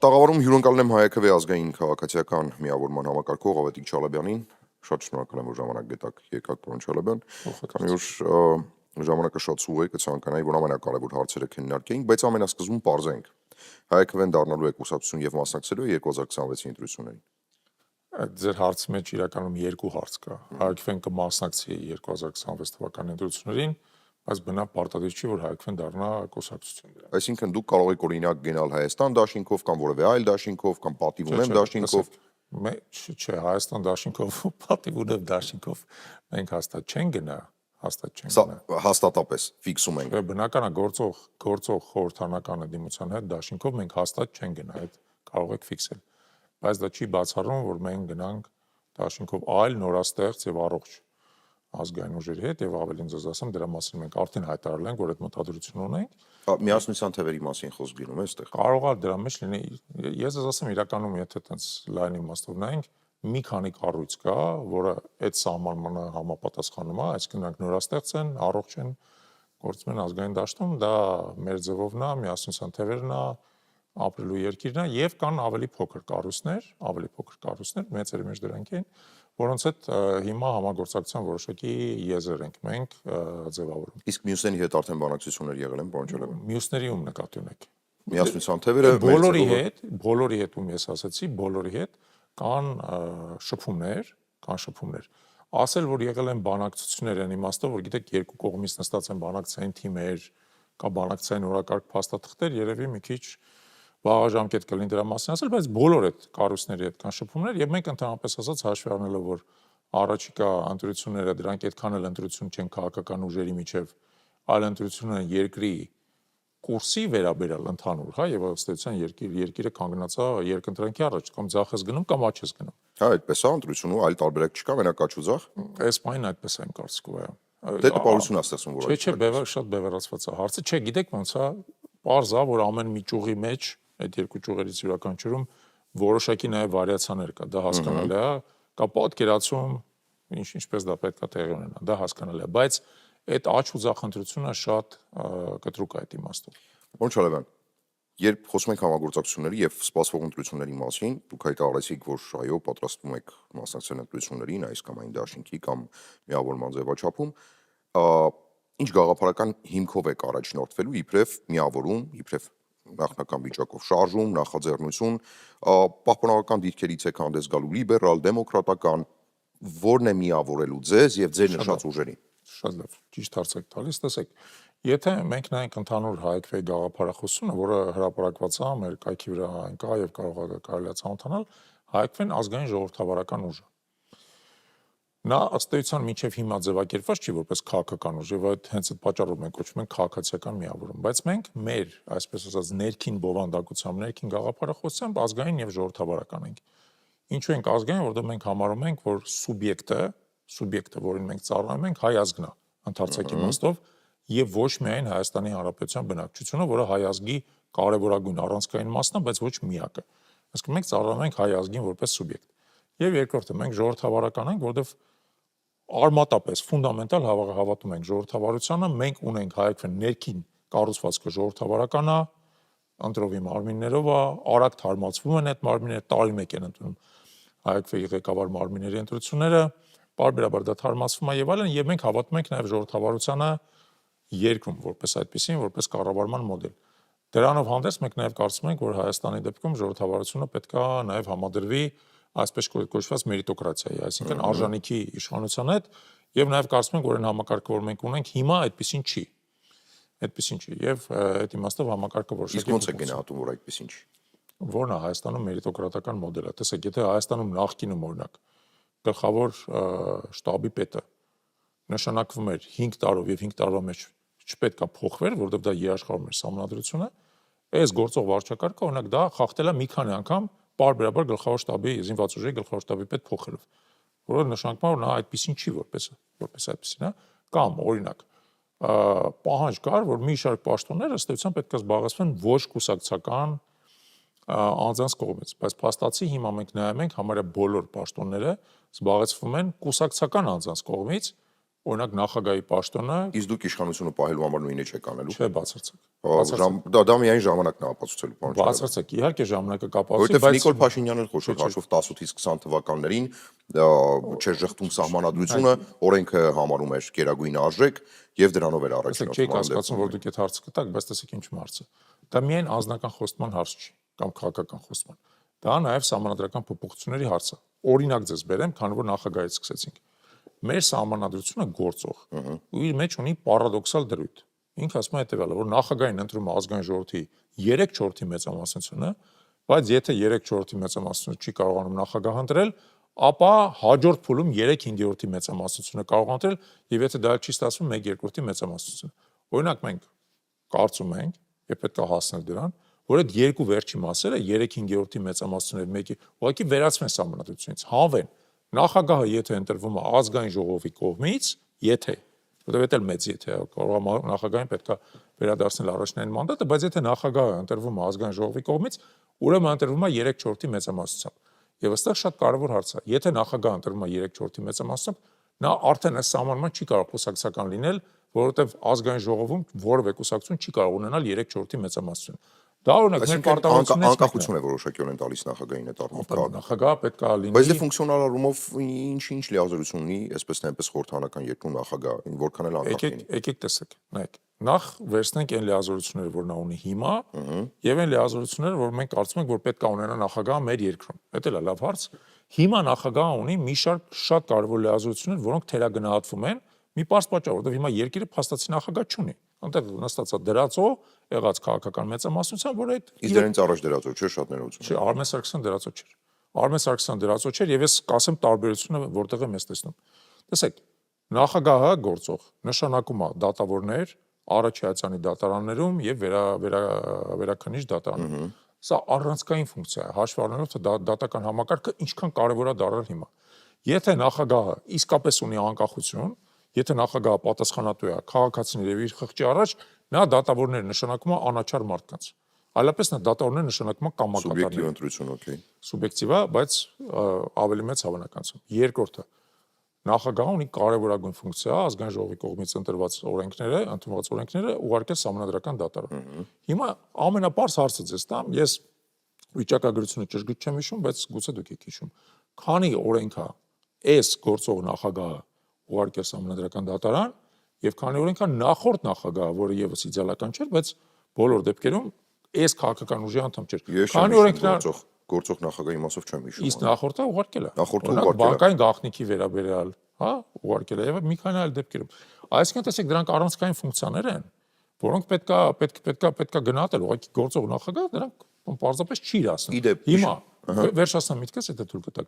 Տաղավարում հյուրընկալել եմ Հայաքվե ազգային քաղաքացիական միավորման համակարգող Ավետիք Չալաբյանին։ Շատ շնորհակալ եմ, որ ժամանակ գտաք, եկաք, պարոն Չալաբյան։ Քանի որ ժամանակը շատ սուղ է, կցանկանայի, որ ամենակարևոր հարցերը քննարկեինք, բայց ամենասկզբում պարզենք։ Հայաքվեն դառնալու է կուսակցություն եւ մասնակցելու է 2026-ի ընտրություններին։ Ձեր հարցի մեջ իրականում երկու հարց կա։ Հայաքվեն կմասնակցի 2026 թվականի ընտրություններին, բայց բնավ պարտադիր չի, որ Հայաքվեն դառնա կուսակցություն դրա։ Այսինքն դուք կարող եք օրինակ գնալ Հայաստան դաշինքով կամ որևէ այլ դաշինքով կամ պատիվ ունեմ դաշինքով։ Չէ, Հայաստան դաշինքով, պատիվ ունեմ դաշինքով մենք հաստատ չենք գնա, Սա հաստատապես ֆիքսում ենք։ Բնական է գործող խորհրդանական դիմության հետ դաշինքով մենք հաստատ չենք գնա, այդ կարող եք ֆիքսել։ Բայց դա չի բացառում, որ մենք գնանք դաշինքով այլ նորաստեղծ եւ առողջ ազգային ուժերի հետ եւ ավելին ձեզ ասեմ, դրա մասին մենք արդեն հայտարարել ենք, որ այդ մտադրություն ունենք։ Միասնության թևերի մասին խոսք գնում է այստեղ։ Կարող է դրա մեջ լինի, ես ձեզ ասեմ, իրականում եթե այդպես լայն իմաստով նայենք, մի քանի կառույց կա, որը այդ սահմանմանը համապատասխանում է, այսինքն նրանք նորաստեղծ են, առողջ են, գործում են ազգային դաշտում, դա մեր ձևովն է, միասնության թևերն է, ապրելու երկիրն է եւ կան ավելի փոքր կառույցներ, մեծերի մեջ դրանք են, որոնց հետ հիմա համագործակցության որոշակի եզր ենք մենք ձևավորում։ Իսկ մյուսների հետ արդեն բանակցություններ եղել են, պարոն Չալաբյան։ Մյուսների ում նկատի ունեք։ Միասնության թևերը բոլորի հետ ում ես ասացի, բոլորի հետ կան շփումներ, ասել, որ եղել են բանակցություններ այն իմաստով, որ գիտեք, երկու կողմից նստած են բանակցային թիմեր, կա բանակցային օրակարգ փաստաթղթեր, երևի մի քիչ վաղաժամկետ կլինի դրա մասին ասել, բայց բոլոր այդ կառույցների հետ կան շփումներ եւ մենք ընդհանրապես ասած հաշվի առնելով, որ առաջիկա ընտրությունները դրանք այդքան էլ ընտրություն չեն քաղաքական ուժերի միջև, այլ ընտրությունները երկրի կուրսի վերաբերյալ ընդհանուր, հա, եւ ըստեյության երկիրը կանգնած է երկընտրանքի առաջ, կամ ձախ ես գնում, կամ աջ ես գնում։ Հա, այդպես է ընտրությունը, այլ տարբերակ չկա, մենակ աջ ու ձախ։ Այս բանին այդպես է իմ կարծիքով։ Դե տպավորություն է ստեղծում, որ Չէ, շատ բևեռացված է հարցը։ Չէ, գիտեք ոնց է, պարզ է, որ ամեն մի ճյուղի մեջ, այդ երկու ճյուղերից յուրաքանչյուրում որոշակի նաեւ վարիացիաներ կա, դա հասկանալի է, կա պատկերացում, ինչպես դա պետք է տեղի ունենա, դա հասկանալի է, բայց այդ աջ ու ձախ ընտրությունը շատ կտրուկ է այդ իմաստով։ Պարոն Չալաբյան, երբ խոսում ենք համագործակցությունների եւ սպասվող ընտրությունների մասին, դուք հայտարարեցիք, որ այո, պատրաստվում եք մասնակցել ընտրություններին, այս կամ այն դաշինքի կամ միավորման ձևաչափում, ինչ գաղափարական հիմքով եք առաջնորդվելու իբրև միավորում, իբրև նախնական վիճակով շարժում, նախաձեռնություն, պահպանողական դիրքերից եք հանդես գալու լիբերալ, դեմոկրատական, որն է միավորելու ձեզ եւ ձեր նշած ուժերին։ Շատ լավ, ճիշտ հարց եք տալիս, տեսեք, եթե մենք նայենք ընդհանուր Հայաքվեի գաղափարախոսությունը, որը հրապարակված է մեր կայքի վրա կա եւ կարելի է ցանոթանալ, Հայաքվեն ազգային ժողովրդավարական ուժ է։ Նա ըստ էության մինչև հիմա ձևակերպված չի որպես քաղաքական ուժ, եւ այդ հենց այդ պատճառով մենք կոչվում ենք քաղաքացիական միավորում, բայց մենք մեր, այսպես ասած, ներքին բովանդակությամբ, ներքին գաղափարախոսությամբ ազգային եւ ժողովրդավարական ենք։ Ինչու ենք ազգային, որովհետեւ մենք համարում ենք, որ սուբյեկտը, որին մենք ծառայում ենք, հայ ազգն է, ընդհանրացակ իմաստով, եւ ոչ միայն Հայաստանի Հանրապետության բնակչությունը, որը հայ ազգի կարևորագույն առանցքային մասն է, բայց ոչ միակը։ Այսինքն մենք ծառայում ենք հայ ազգին որպես սուբյեկտ։ Եվ երկրորդը մենք ժողովրդավարական ենք, որովհետեւ արմատապես ֆունդամենտալ հավատում ենք ժողովրդավարությանը, մենք ունենք Հայաքվեն ներքին կառուցվածքը ժողովրդավարական է, ընտրովի մարմիններով է, արագ թարմացվում են այդ մարմինները, տարի մեկ են ընդունում Հայաքվեի ղեկավար մարմինների ընտրությունները, պարբերաբար դա թարմացվում է եւ այլն, եւ մենք հավատում ենք նաեւ ժողովրդավարությանը երկրում որպես այդպեսին, որպես կառավարման մոդել։ Դրանով հանդերձ մենք նաեւ կարծում ենք, որ Հայաստանի դեպքում ժողովրդավարությունը պետք է նաեւ համադրվի այսպես կոչված մերիտոկրատիայի, այսինքն արժանիքի իշխանության հետ, եւ նաեւ կարծում ենք, որ այն համակարգը, որ մենք ունենք հիմա, այդպեսին չի։ Եվ այդ իմաստով համակարգը որոշակի Իսկ ո՞նց է գնահատում, որ այդպեսին չի։ Որն է Հայաստանում մերիտոկրատական մոդելը։ Տեսեք, եթե Հայաստանում նախկինում օրինակ գլխավոր շտաբի պետը նշանակվում էր 5 տարով եւ 5 տարվա մեջ չպետք է փոխվեր, որովհետեւ դա երաշխավորում էր սահմանադրությունը, այս գործող վարչակարգը օրինակ դա խախտել է մի քանի անգամ պարբերաբար գլխավոր շտաբի զինված ուժերի գլխավոր շտաբի պետ փոխելով, որը նշանակում է, որ նա այդպեսին չի որպես այդպեսին, հա, կամ օրինակ պահանջ կար, որ մի շարք պաշտոններ ըստ էության պետք է զբաղեցվեն ոչ կուսակցական անձանց կողմից, բայց փաստացի հիմա մենք նայում ենք համարյա բոլոր պաշտոնները զբաղեցվում են կուսակցական անձանց կողմից, օրինակ նախագահի պաշտոնը Իսկ դուք իշխանությունը պահելու համար նույնը չեք անելու։ չէ բացարձակ։ Դա միայն ժամանակն է ապացուցելու, պարոն Չարեգան։ Բացարձակ, իհարկե ժամանակը կապացուցի, Որովհետև Նիկոլ Փաշինյանն էլ խոշոր հաշվով 10-ից 20 թվականներին չէր շղթում սահմանադրությունը, օրենքը համարում էր գերագույն արժեք եւ դրանով էր առաջին Չէի հասկացում, որ դուք այդ հարցը կտաք, բայց տեսեք ինչու հարցը։ Դա միայն անձնական խոստման հարց չի կամ քաղաքական խոստման։ Դա նաև սահմանադրական փոփոխությունների հարց է։ Օրինակ ձեզ բերեմ, քանի որ նախագահից սկսեցինք։ Մեր սահմանադրությունը գործող ու իր մեջ ունի պարադոքսալ դրույթ։ Ինքը ասում է հետևյալը, որ նախագահին ընտրում է ազգային ժողովրդի 3/4 մեծամասնությունը, բայց եթե 3/4 մեծամասնությունը չի կարողանում նախագահ ընտրել, ապա հաջորդ փուլում 3/5 մեծամասնությունը կարող ընտրել եւ եթե դա չի ստացվում 1/2 մեծամասնությունը։ Օրինակ մենք կարծում ենք, եւ պետք է հասնել դրան, որ այդ երկու վերջի մասերը 3/5 մեծամասնությունների մեկի ուղղակի վերացվեն սահմանադրությունից, հանվեն։ Նախագահը եթե ընտրվում է ազգային ժողովի կողմից, եթե, որտեղ էլ մեծ եթե կարող է նախագահին պետք է վերադարձնել առաջնային մանդատը, բայց եթե նախագահը ընտրվում է ազգային ժողովի կողմից, ուրեմն ընտրվում է 3/4 մեծամասնությամբ։ Եվ այստեղ շատ կարևոր հարց է։ Եթե նախագահը ընտրվում է 3/4 մեծամասնությամբ, նա արդեն այս սահմանման չի կարող կուսակցական լինել, որովհետև ազգային ժողովում որևէ կուսակցություն չի կարող ունենալ 3/4 մեծամասնություն։ Դա օրինակ մեր պարտավորությունից անկախություն է որոշակյոն են տալիս նախագահին այդ առումով։ Նախագահը պետք է լինի։ Բայց դե ֆունկցիոնալ առումով ինչ լիազորություն ունի, այսպես թե այնպես խորհրդանական երկրում նախագահը, որքան էլ անկախ լինի։ Եկեք տեսեք, նայեք։ Նախ վերցնենք այն լիազորությունները, որ նա ունի հիմա, եւ այն լիազորությունները, որ մենք կարծում ենք, որ պետք է ունենա նախագահը մեր երկրում։ Դա էլ է լավ հարց։ Հիմա նախագահը ունի մի շարք շատ կարևոր լիազորություններ, որոնք թերագնահատվում են մի պարզ պատճառով, որովհետև հիմա երկիրը փաստացի նախագահ չունի։ Անտեղ նստած է դրածո, եղած քաղաքական մեծամասնությամբ, որ այդ Իսկ դրանից առաջ դրածո չէ, շատ ներողություն։ Չէ, Արմեն Սարգսյան դրածո չէր։ Արմեն Սարգսյան դրածո չէր եւ ես կասեմ տարբերությունը որտեղ եմ ես տեսնում։ Տեսեք, նախագահը գործող նշանակում է դատավորներ Արաչյացյանի դատարաններում եւ վերաքննիչ դատարանում։ Սա առանցքային ֆունկցիա է, հաշվի առնելով թե դատական համակարգը ինչքան կարևոր է դառել հիմա։ Եթե նախագահը իսկապես ունի անկախություն, եթե նախագահը պատասխանատու է քաղաքացիների եւ իր խղճի առաջ, նա դատավորներ նշանակում է անաչառ մարդկանց։ Այլապես նա դատավորներ նշանակում է կամակատարներ։ Սուբյեկտիվ ընտրություն, օքեյ։ Սուբյեկտիվ է, բայց ավելի մեծ հավանականությամբ։ Երկրորդը նախագահը ունի կարևորագույն ֆունկցիա ազգային ժողովի կողմից ընտրված օրենքները, ընդունված օրենքները ուղարկել սահմանադրական դատարան։ Հիմա ամենապարզ հարցը ձեզ տամ, ես վիճակագրությունը ճշգրիտ չեմ հիշում, բայց գուցե դուք եք հիշում։ Քանի օրենք է այս գործող նախագահը ուղարկել սահմանադրական դատարան եւ քանի օրենք է նախորդ նախագահը, որը եւս իդեալական չէր, բայց բոլոր դեպքերում այս քաղաքական ուժի անդամ չէր։ Քանի օրենք գործող նախագահի մասով չեմ հիշում։ Իսկ նախորդը ուղարկել է։ Նախորդը ուղարկել է։ Բանկային գաղտնիքի վերաբերյալ, հա, ուղարկել է եւ մի քանի այլ դեպքերում։ Այսինքն տեսեք, դրանք առանցքային ֆունկցիաներ են, որոնք պետքա գնահատել, ուղղակի գործող նախագահը դրանք պարզապես չի իրացնում։ Հիմա վերջացնեմ միտքս, եթե թույլ կտաք։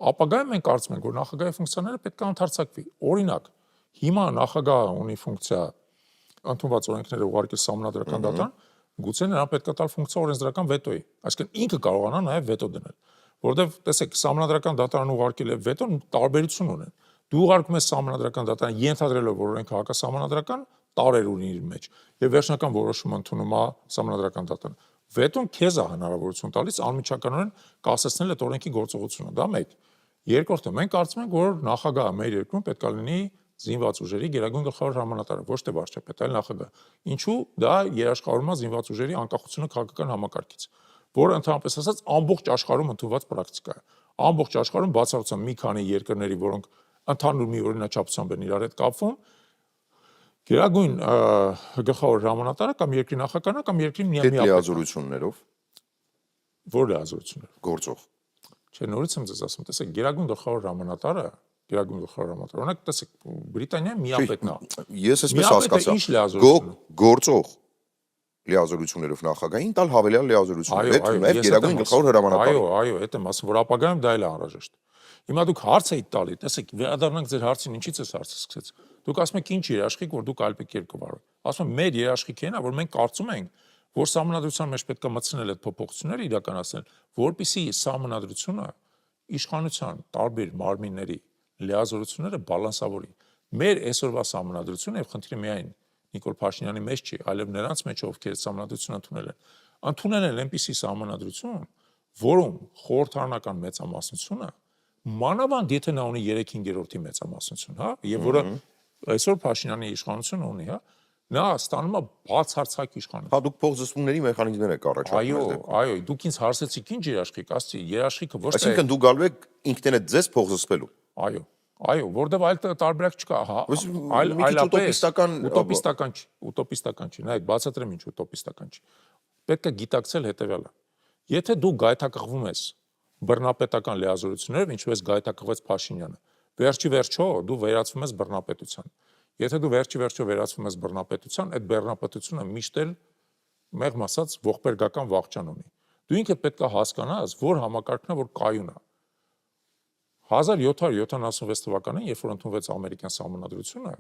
Ապագայում մենք կարծում ենք, որ նախագահի ֆունկցիաները պետք է ընդարձակվի։ Օրինակ, հիմա նախագահը ունի ֆունկցիա ընդունված օրենքները ուղարկել սահմանադրական դատարան, գուցե նրան պետք է տալ ֆունկցիա օրենսդրական վետոյի։ Այսինքն ինքը կարողանա նաև վետո դնել։ Որովհետև տեսեք, սահմանադրական դատարան ուղարկել է վետոն տարբերություն ունեն։ Դու ուղարկում ես սահմանադրական դատարան, ենթադրելով, որ օրենքը հակասահմանադրական տարեր ունի իր մեջ, եւ վերջնական որոշումը ընդունում է սահմանադրական դատարան։ Վետոն քեզ է հնարավորություն տալիս անմիջականորեն կասեցնել այդ օրենքի գործողությունը։ Դա մեկ։ Երկրորդը, մենք կարծում ենք, որ նախագահը մեր երկրում պետք է լինի զինված ուժերի գերագույն գլխավոր հրամանատարը, ոչ թե վարչապետ, այլ նախագահ։ Ինչու՞ դա երաշխավորում է զինված ուժերի անկախությունը քաղաքական համակարգից, որը ընդհանրապես ասած ամբողջ աշխարհում ընդունված պրակտիկա է։ Ամբողջ աշխարհում բացառությամբ մի քանի երկրների, որոնք ընդհանուր մի օրինաչափությամբ են իրար հետ կապվում, գերագույն գլխավոր հրամանատարը կամ երկրի նախագահը կամ երկրի միապետը լիազորություններով որ լիազորություններով գործող։ Չէ, նորից եմ ձեզ ասում, տեսեք, գերագույն գլխավոր հրամանատարը Օրինակ, տեսեք, Բրիտանիա միապետն է։ Ես այսպես հասկացա։ Գործող լիազորություններով նախագահին տալ հավելյալ լիազորություններ, նաև գերագույն գլխավոր հրամանատարը։ Այո, այդ եմ ասում, որ ապագայում դա էլ է անհրաժեշտ։ Հիմա դուք հարց եք տալի, տեսեք, վերադառնանք ձեր հարցին, ինչից է հարցը սկսեց։ Դուք ասում եք ինչ երաշխիք, որ դուք այլ պետք կվարեք։ Ասում եմ, մեր երաշխիքն է, որ մենք կարծում ենք, որ սահմանադրության մեջ պետք է մտցնել այդ փոփոխությունները իրականացնել, որպեսզի սահմանադրությունը իշխանության տարբեր մարմինների լիազորությունները բալանսավորի։ Մեր այսօրվա սահմանադրությունը եւ խնդիրը միայն Նիկոլ Փաշինյանի մեջ չի, այլև նրանց մեջ ովքեր սահմանադրությունը ընդունել են այնպիսի սահմանադրություն, որում խորհրդարանական մեծամասնությունը մանավանդ եթե նա ունի 3/5 մեծամասնություն, հա, եւ որը այսօր Փաշինյանի իշխանությունը ունի, հա, նա ստանում է բացարձակ իշխանություն։ Հա դուք փոխզսումների մեխանիզմներ եք առաջարկում։ Այո, դուք ինձ հարցեցիք ինչ երաշխիք, ասացի, երաշխիքը ոչ թե Այսինքն դու գալու եք ինքներդ ձեզ փոխզսվելու։ Այո, որտեվ այլ տարբերակ չկա, հա, ուտոպիստական չի, նայեք, բացատրեմ ինչ ուտոպիստական չի։ Պետք է գիտակցել հետևյալը։ Եթե դու գայթակղվում ես բռնապետական լիազորություններով, ինչպես գայթակղվեց Փաշինյանը, վերջի վերջո դու վերածվում ես բռնապետության։ Եթե դու վերջի վերջո վերածվում ես բռնապետության, այդ բռնապետությունը միշտ էլ մեղմ ասած ողբերգական վախճան ունի։ Դու ինքդ պետք է հասկանաս, որ համակարգն է, որ կայուն է։ 1776 թվականին, երբ որ ընդունվեց ամերիկյան սահմանադրությունը,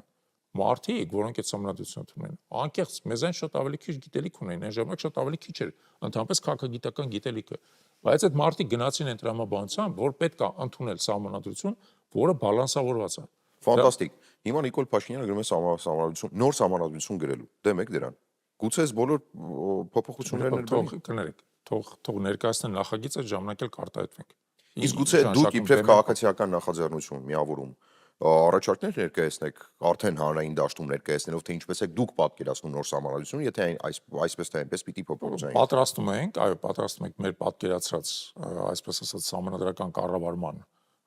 մարդիկ, որոնք այդ սահմանադրությունը ընդունել են, անկեղծ մեզանից շատ ավելի քիչ գիտելիք ունեին, այն ժամանակ շատ ավելի քիչ էր ընդհանրապես քաղաքագիտական գիտելիքը, բայց այդ մարդիկ գնացին այն տրամաբանությամբ, որ պետք է ընդունել սահմանադրություն, որը բալանսավորված է։ Ֆանտաստիկ։ Հիմա Նիկոլ Փաշինյանը գրում է սահմանադրություն, նոր սահմանադրություն գրելու։ Դեմ եք դրան։ Գուցե այս բոլոր փոփոխություններն կներեք, թող ներկայացնեն նախագիծը, ժամանակ էլ կարտահայտվենք։ Իսկ գուցե դուք իբրև քաղաքացիական նախաձեռնություն միավորում առաջարկներ ներկայացնեք արդեն հանրային դաշտում ներկայացնելով, թե ինչպես եք դուք պատկերացնում նոր սահմանադրությունը, եթե այսպես թե այնպես պիտի փոփոխության։ Պատրաստում ենք մեր պատկերացրած, այսպես ասած, սահմանադրական կառավարման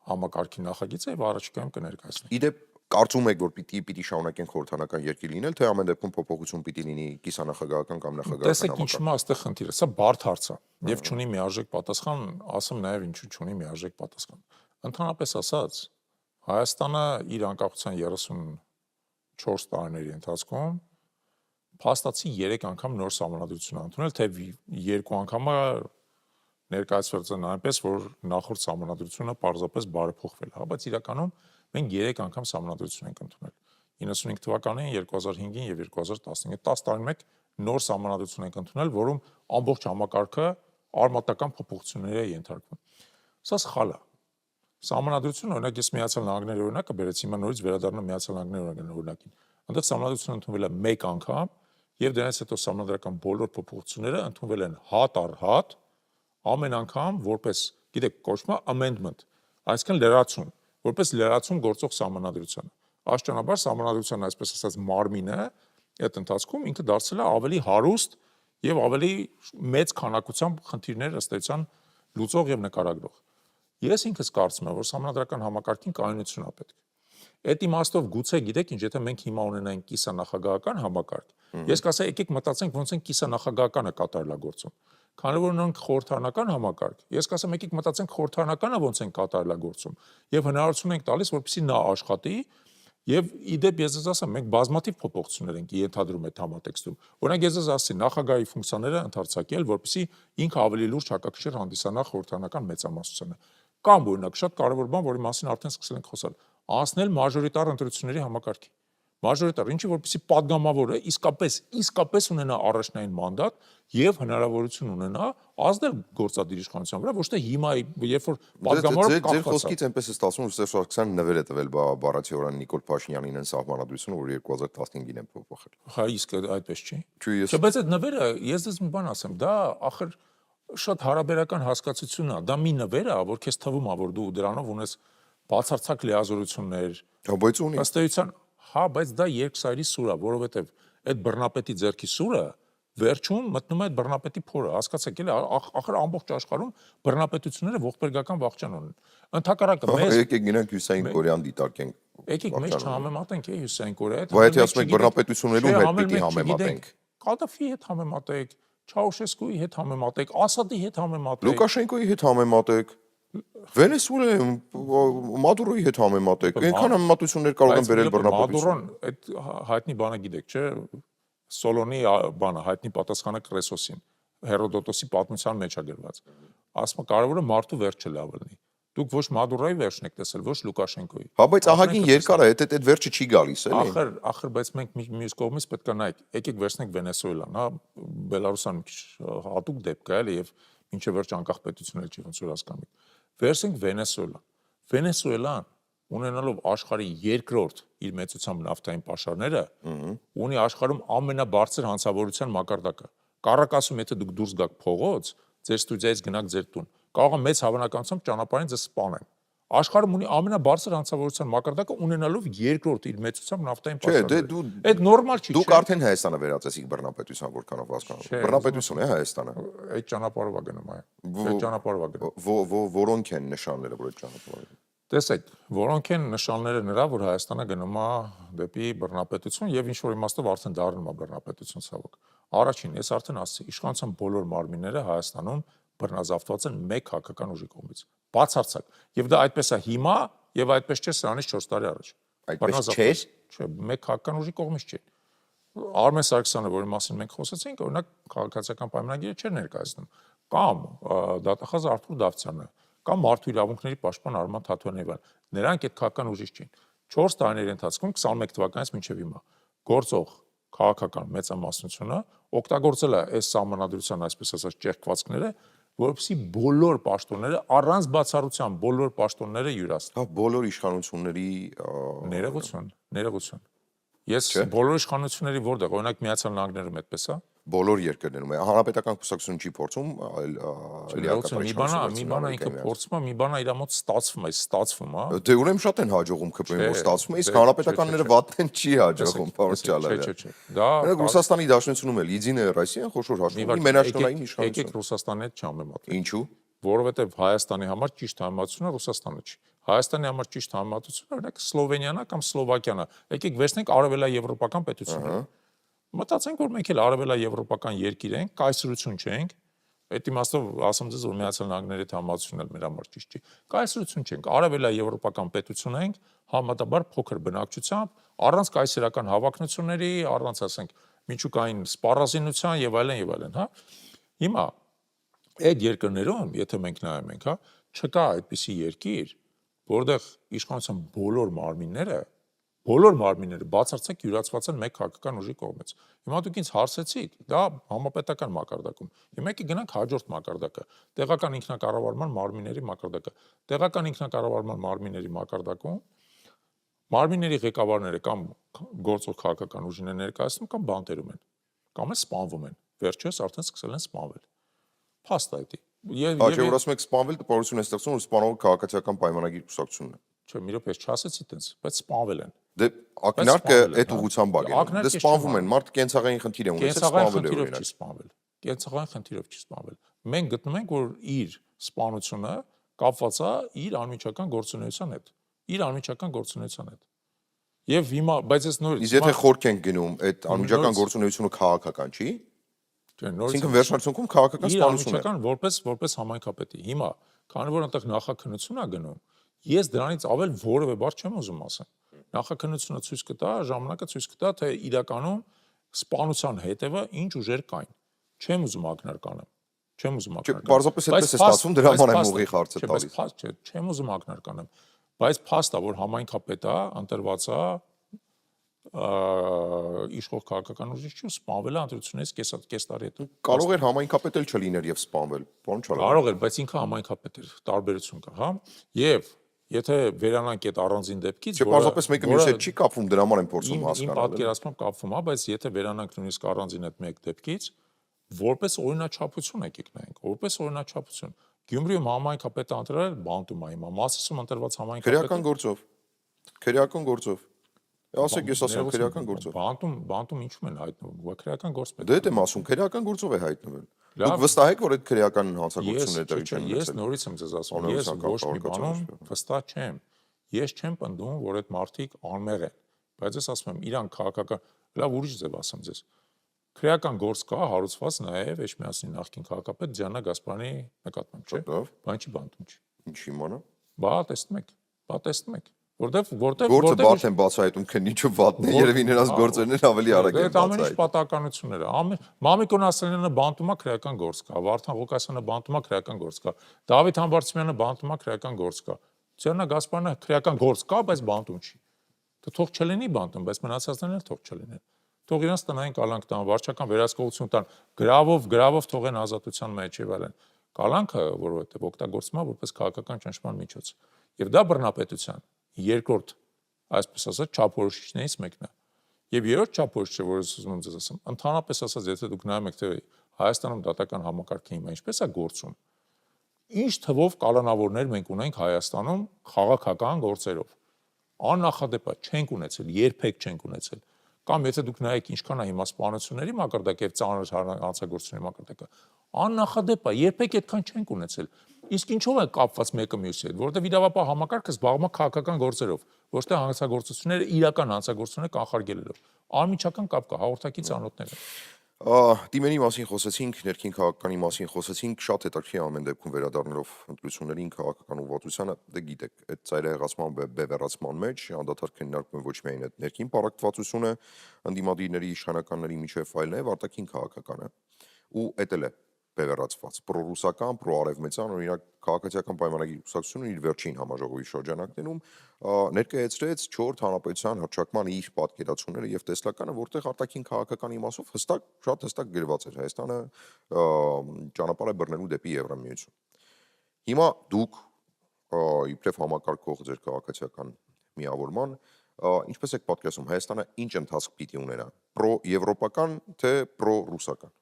համակարգի նախագիծը եւ առաջիկայում կներկայացնենք։ Իդեպ կարծում եք, որ պիտի շարունակեն խորհրդանական երկիր լինել, թե ամեն դեպքում փոփոխություն պիտի լինի կիսանախագահական կամ նախագահական։ Տեսեք, ինչու՞ է այստեղ խնդիրը, սա բարդ հարց է եւ չունի միարժեք պատասխան, ասեմ նաեւ ինչու չունի միարժեք պատասխան։ Ընդհանրապես ասած, Հայաստանը իր անկախության 34 տարիների ընթացքում փաստացի 3 անգամ նոր սահմանադրություն ընդունել, թե 2 անգամը ներկայացված են այնպես, որ նախորդ սահմանադրությունը պարզապես բարեփոխվել է, բայց իրականում մենք 3 անգամ սահմանադրություն ենք ընդունել։ 95 թվականին, 2005-ին եւ 2015-ին 10 տարին մեկ նոր սահմանադրություն ենք ընդունել, որում ամբողջ համակարգը արմատական փոփոխությունների է ենթարկվում։ Սա սխալ է։ Սահմանադրությունը, օրինակ ես Միացյալ Նահանգների օրինակը բերեցի, հիմա նորից վերադառնամ Միացյալ Նահանգների օրինակին։ Այնտեղ սահմանադրությունը ընդունվել է 1 անգամ եւ դրանից հետո սահմանադրական բոլոր փոփոխությունները ընդունվել են հատ առ հատ, ամեն անգամ որպես, գիտեք, կոչվում է amendment, այսինքն լրացում, որպես լրացում գործող սահմանադրությանը։ Աշճանաբար սահմանադրության, այսպես ասած, մարմինը այդ ընթացքում ինքը դարձել է ավելի հարուստ եւ ավելի մեծ քանակությամբ խնդիրներ ըստ էության լուծող եւ նկարագրող։ Ես ինքս կարծում եմ, որ սահմանադրական համակարգին կայունություն է պետք։ Այդ իմաստով գուցե գիտեք ինչ, եթե մենք հիմա ունենայինք կիսանախագահական համակարգ, ես կասեի եկեք մտածենք ոնց են կիսանախագահականը կատարելագործում։ Քանի որ ունենք խորհրդարանական համակարգ, ես կասեմ եկեք մտածենք խորհրդարանականը ոնց են կատարելագործում եւ հնարավորություն ենք տալիս, որպեսզի նա աշխատի եւ իդեպ ես ձեզ ասեմ, մենք բազմաթիվ փոփոխություններ ենք ենթադրում այդ համատեքստում։ Օրինակ ես ձեզ ասացի նախագահի ֆունկցիաները ընդարձակել, որպեսզի ինքը ավելի լուրջ հակակշիռ հանդիսանա խորհրդարանական մեծամասնությանը։ Կամ օրինակ շատ կարևոր բան, որի մասին արդեն սկսել ենք խոսալ, անցնել մաժորիտար ընտրությունների համակարգի։ Մաժորիտար, ինչի որպեսզի падգամավորը իսկապես ունենա առաջնային մանդատ եւ հնարավորություն ունենա ազդել գործադիր իշխանության վրա, ոչ թե հիմա, երբ որ падգամավորը ձեր խոսքից այնպես է ստացվում, որ Սերժ Սարգսյանը նվեր է տվել Բառացիորյան Նիկոլ Փաշինյանին այն սահմանադրությունը, որ 2015-ին են փոփոխել։ Հա, իսկ այդպես չի։ Չէ, բայց այդ նվերը, ես դες մի բան ասեմ, դա ախր շատ հարաբերական հասկացություն է, դա մի նվեր է, որ քեզ թվում է, որ դու դրանով ունես բացարձակ լիազորություններ։ Բայց ունի։ Ըստ էության, հա, բայց դա երկսայրի սուր է, որովհետև այդ բռնապետի ձեռքի սուրը վերջում մտնում է այդ բռնապետի փորը, հասկացեք էլի, ախր ամբողջ աշխարհում բռնապետությունները ողբերգական վախճան ունեն։ Ընդհակառակը մեզ եկեք գնանք Հյուսային Կորեան դիտարկենք։ Եկեք մեզ չհամեմատենք Հյուսային Կորեայի հետ։ Բայց ասում եք բռնապետություններում հետ պիտի համեմատենք։ Կադաֆի հետ համեմատեք, Չաուշեսկուի հետ համեմատեք, Ասադի հետ համեմատեք, Լուկաշենկոյի հետ համեմատեք, Վենեսուելայի Մադուրոյի հետ համեմատեք։ Այնքան համեմատություններ կարող են բերել բռնապետություն։ Մադուրոն այդ հայտնի բանը գիտեք, չէ՞, Սոլոնի բանը, հայտնի պատասխանը Կրեսոսին, Հերոդոտոսի պատմության մեջ է գրված։ Ասում է կարևորը մարդու վերջը լավ լինի։ Դուք ոչ Մադուրոյի վերջն եք տեսել, ոչ Լուկաշենկոյի։ Հա, բայց ահագին երկար է, այդ վերջը չի գալիս, էլի։ Ախր, բայց մենք մյուս կողմից պետք է նայեք, եկեք վերցնենք Վենեսուելան, հա, Բելարուսան մի քիչ հատուկ դեպք է, էլի, եւ մինչեւ վերջ անկախ պետություն էլ չի ոնց որ հասկանում եք։ Վերցնենք Վենեսուելան։ Վենեսուելան ունենալով աշխարհի երկրորդ իր մեծությամբ նավթային պաշարները, ունի աշխարհում ամենաբարձր հանցավորության մակարդակը։ Կարակասում, եթե դուք դուրս գաք փողոց, ձեր ստուդիայից գնաք ձեր տուն, կարող է մեծ հավանականությամբ ճանապարհին ձեզ սպանեն։ Աշխարհում ունի ամենաբարձր հանցավորության մակարդակը ունենալով երկրորդ իր մեծությամբ նավթային Չէ, դե պաշարները։ Այդ նորմալ չի, դուք չէ՞։ արդեն Հայաստանը վերածեցիք բռնապետության, որքանով հասկանում եմ։ Բռնապետություն է Հայաստանը։ Այդ ճանապարհով է գնում, այո։ Այդ ճանապարհով է գնում։ Որոնք են նշանները, որ այդ ճանապարհով են։ Տեսեք, որոնք են նշանները նրա, որ Հայաստանը գնում է դեպի բռնապետություն եւ ինչ որ իմաստով արդեն դառնում է բռնապետություն ցավոք։ Առաջին, ես արդեն ասացի, իշխանության բոլոր մարմինները Հայաստանում բռնազավթված են մեկ հակական ուժի կողմից։ Բացարձակ։ Եվ դա այդպես է հիմա եւ այդպես չէ սրանից 4 տարի առաջ։ Այդպես չէ։ Չէ, մեկ հակական ուժի կողմից չէ։ Արմեն Սարգսյանը, որի մասին մենք խոսեցինք, օրինակ քաղաքացիական պայմանագիրը չէր ներկայացնում, կամ դատախազ Արթուր Դավթյանը, կամ մարդու իրավունքների պաշտպան Արման Թաթուանյանը, նրանք այդ քաղաքական ուժից չէին։ 4 տարիների ընթացքում 21 թվականից մինչև հիմա գործող քաղաքական մեծամասնությունը օգտագործել է այս սահմանադրության այսպես ասած ճեղքվածքները, որովհետեւ բոլոր պաշտոնները առանց բացառության բոլոր պաշտոնները յուրացան։ Հա, բոլոր իշխանությունների Ներողություն։ Ես բոլոր իշխանությունների որտեղ, օրինակ Միացյալ Նահանգներում այդպես է։ բոլոր երկրներում է հանրապետական կուսակցություն չի փորձում մի բանա ինքը փորձում է, մի բանա իր մոտ ստացվում է։ Դե ուրեմն շատ են հաջողում ԿՊ-ին, որ ստացվում է, իսկ հանրապետականները վատն չի հաջողում, պարոն Ճալարյան։ Դա Ռուսաստանի Դաշնությունում էլ Իդինը Ռոսիան խոշոր հաշվում ունի մենաշնորհային իշխանություն։ Եկեք Ռուսաստանի հետ չեմ մտածում։ Ինչու՞։ Որովհետև Հայաստանի համար ճիշտ համեմատությունը Ռուսաստանը չի։ Հայաստանի համար ճիշտ համեմատությունը օրինակ Սլովենիան է կամ Սլովակիան է։ Եկեք վերցնենք արևելաեվրոպական պետությունը։ Մտածենք, որ մենք էլ արևելաեվրոպական երկիր ենք, կայսրություն չենք։ Այդ իմաստով ասում ձեզ, որ Միացյալ Նահանգների հետ համացությունն էլ մեր համար ճիշտ չի։ Կայսրություն չենք, արևելաեվրոպական պետություն ենք, համեմատաբար փոքր բնակչությամբ, առանց կայսերական հավակնությունների, առանց ասենք միջուկային սպառազինության եւ այլն, հա։ Հիմա այդ երկրներում, եթե մենք նայում ենք, հա, չկա այդպիսի երկիր, որտեղ իշխանության բոլոր մարմինները բացարձակ յուրացված են մեկ հակական ուժի կողմից։ Հիմա դուք ինձ հարցեցիք, դա համապետական մակարդակում։ Հիմա եկեք գնանք հաջորդ մակարդակը, տեղական ինքնակառավարման մարմինների մակարդակը։ Տեղական ինքնակառավարման մարմինների մակարդակում մարմինների ղեկավարները կամ գործող քաղաքական ուժին են ներկայացնում կամ բանտերում են, կամ էլ սպանվում են։ Վերջերս արդեն սկսել են սպանվել։ Փաստ է դա։ Չէ, որ ասում եք սպանվել, տպավորություն է ստեղծում, որ սպանողը քաղաքացիական պայմանագիր կուսակցությունն է։ Չէ, մի րոպե չասեցի տենց, բայց սպանվել են։ Դե ակնարկը այդ ուղղությամբ է գնում։ Դե սպանվում են, մարդ կենցաղային խնդիր է ունեցել, սպանվել է օրինակ։ Կենցաղային խնդիրով չի սպանվել։ Մենք գտնում ենք, որ իր սպանությունը կապված է իր անմիջական գործունեության հետ։ Եվ հիմա, բայց ես նորից Իսկ եթե խորք ենք գնում, այդ անմիջական գործունեությունը քաղաքական չի։ Այսինքն վերջնարդյունքում քաղաքական սպանություն է։ Անմիջական որպես համայնքապետի։ Հիմա, քանի որ այնտեղ նախաքննություն է գնում, ես դրանից ավել որևէ բառ չեմ ուզում ասել։ Նախաքննությունը ցույց կտա, ժամանակը ցույց կտա, թե իրականում սպանության հետևը ինչ ուժեր կային։ Չեմ ուզում ակնարկանեմ։ Պարզապես այդպես է ստացվում, դրա համար եմ ուղիղ հարցը տալիս։ Չեմ ուզում ակնարկանեմ, բայց փաստ է, որ համայնքապետը ընտրված է իշխող քաղաքական ուժից չի սպանվել է ընտրությունից կես տարի հետո։ Կարող էր համայնքապետ էլ չլիներ եւ սպանվել, պարոն Չալարյան։ Կարող էր, բայց ինքը համայնքապետ էր, տարբերություն կա, հա։ Եվ եթե վերանանք այդ առանձին դեպքից, որը պարզապես մեկը մյուսի հետ չի կապվում, դրա համար եմ փորձում հասկանալ։ Իմ պատկերացմամբ կապվում է, բայց եթե վերանանք նույնիսկ առանձին այդ մեկ դեպքից, որպես օրինաչափություն եկեք նայենք, որպես օրինաչափություն։ Գյումրիում համայնքապետը ընտրել բանտում է հիմա, Մասիսում ընտրված համայնքապետը քրեական գործով։ Ասեք, ես ասեմ քրեական գործով։ Բանտում ինչու են հայտնվում, քրեական գործ պետք է։ Դե դեմ ասում, քրեական գործով է հայտնվել։ Դուք վստահ եք, որ այդ քրեական հանցագործությունները տեղի չեն ունեցել։ Ես նորից եմ ձեզ ասում, ես ոչ մի բանում վստահ չեմ։ Ես չեմ պնդում, որ այդ մարդիկ անմեղ են, բայց ես ասում եմ, իրան քաղաքական, լավ ուրիշ ձև ասեմ ձեզ։ Քրեական գործ կա հարուցված նաև Էջմիածնի նախկին քաղաքապետ Դիանա Գասպարյանի նկատմամբ, չէ՞։ Բան չի բանտում չի։ Ինչ իմանա։ Բա տեսնում եք։ Որտեղ գործը բարդ են բացահայտում, քննիչը վատն է, երևի նրանց գործերն ավելի արագ են բացահայտում։ Դա ամեն ինչ պատահականություններ է։ Մամիկոն Ասլանյանը բանտում է քրեական գործ կա, Վարդան Ղուկասյանը բանտում է քրեական գործ կա, Դավիթ Համբարձումյանը բանտում է քրեական գործ կա։ Դիանա Գասպարյանը քրեական գործ կա, բայց բանտում չի։ Դա թող չլինի բանտում, բայց մնացածներն էլ թող չլինեն։ Թող իրանց տնային կալանք տան, վարչական վերահսկողություն տան, գրավով թողեն ազատության մեջ եւ այլն։ Կալանքը, որովհետեւ օգտագործվում է որպես քաղաքական ճնշման միջոց։ Եվ դա բռնապետության երկրորդ, այսպես ասած, չափորոշիչներից մեկն է։ Եվ երրորդ չափորոշիչը, որը ուզում եմ ձեզ ասեմ, ընդհանրապես ասած, եթե դուք նայում եք թե Հայաստանում դատական համակարգը հիմա ինչպես է գործում, Ինչ թվով կալանավորներ մենք ունենք Հայաստանում քաղաքական գործերով։ Աննախադեպ է, չենք ունեցել, երբեք չենք ունեցել։ Կամ եթե դուք նայեք ինչքան է հիմա սպանությունների մակարդակը եւ ծանր հանցագործությունների մակարդակը, աննախադեպ է, երբեք այդքան չենք ունեցել։ Իսկ ինչով է կապված մեկը մյուսի հետ, որովհետեւ իրավապահ համակարգը զբաղվում է քաղաքական գործերով, ոչ թե հանցագործությունները իրական հանցագործությունները կանխարգելելով։ Անմիջական կապ կա, հաղորդակից անոթները։ Դիմենի մասին խոսեցինք, ներքին քաղաքականի մասին խոսեցինք, շատ հետաքրքիր ամեն դեպքում վերադառնալով ընտրություններին քաղաքական ուղղվածությանը, դե գիտեք, այդ ծայրահեղացման բևեռացման մեջ անդադար քննարկում ոչ միայն այդ ներքին պարակտվածությունը, ընդդիմադիրների իշխանականների միջև, այլ նաև արտաքին քաղաքականը։ Ու էդ էլ է բևեռացված պրոռուսական, պրոարևմտյան, օրինակ քաղաքացիական պայմանագիր կուսակցությունը իր վերջին համաժողովի շրջանակներում ներկայացրեց 4 հանրապետության հռչակման իր պատկերացումները եւ տեսլականը, որտեղ արտաքին քաղաքական իմաստով շատ հստակ գրված էր Հայաստանը ճանապարհ է բռնելու դեպի Եվրամիություն։ Հիմա դուք իբրև համակարգող ձեր քաղաքացիական միավորման ինչպես եք պատկերացնում Հայաստանը ինչ ընթացք պիտի ունենա, պրո-եվրոպական թե պրո-ռուսական։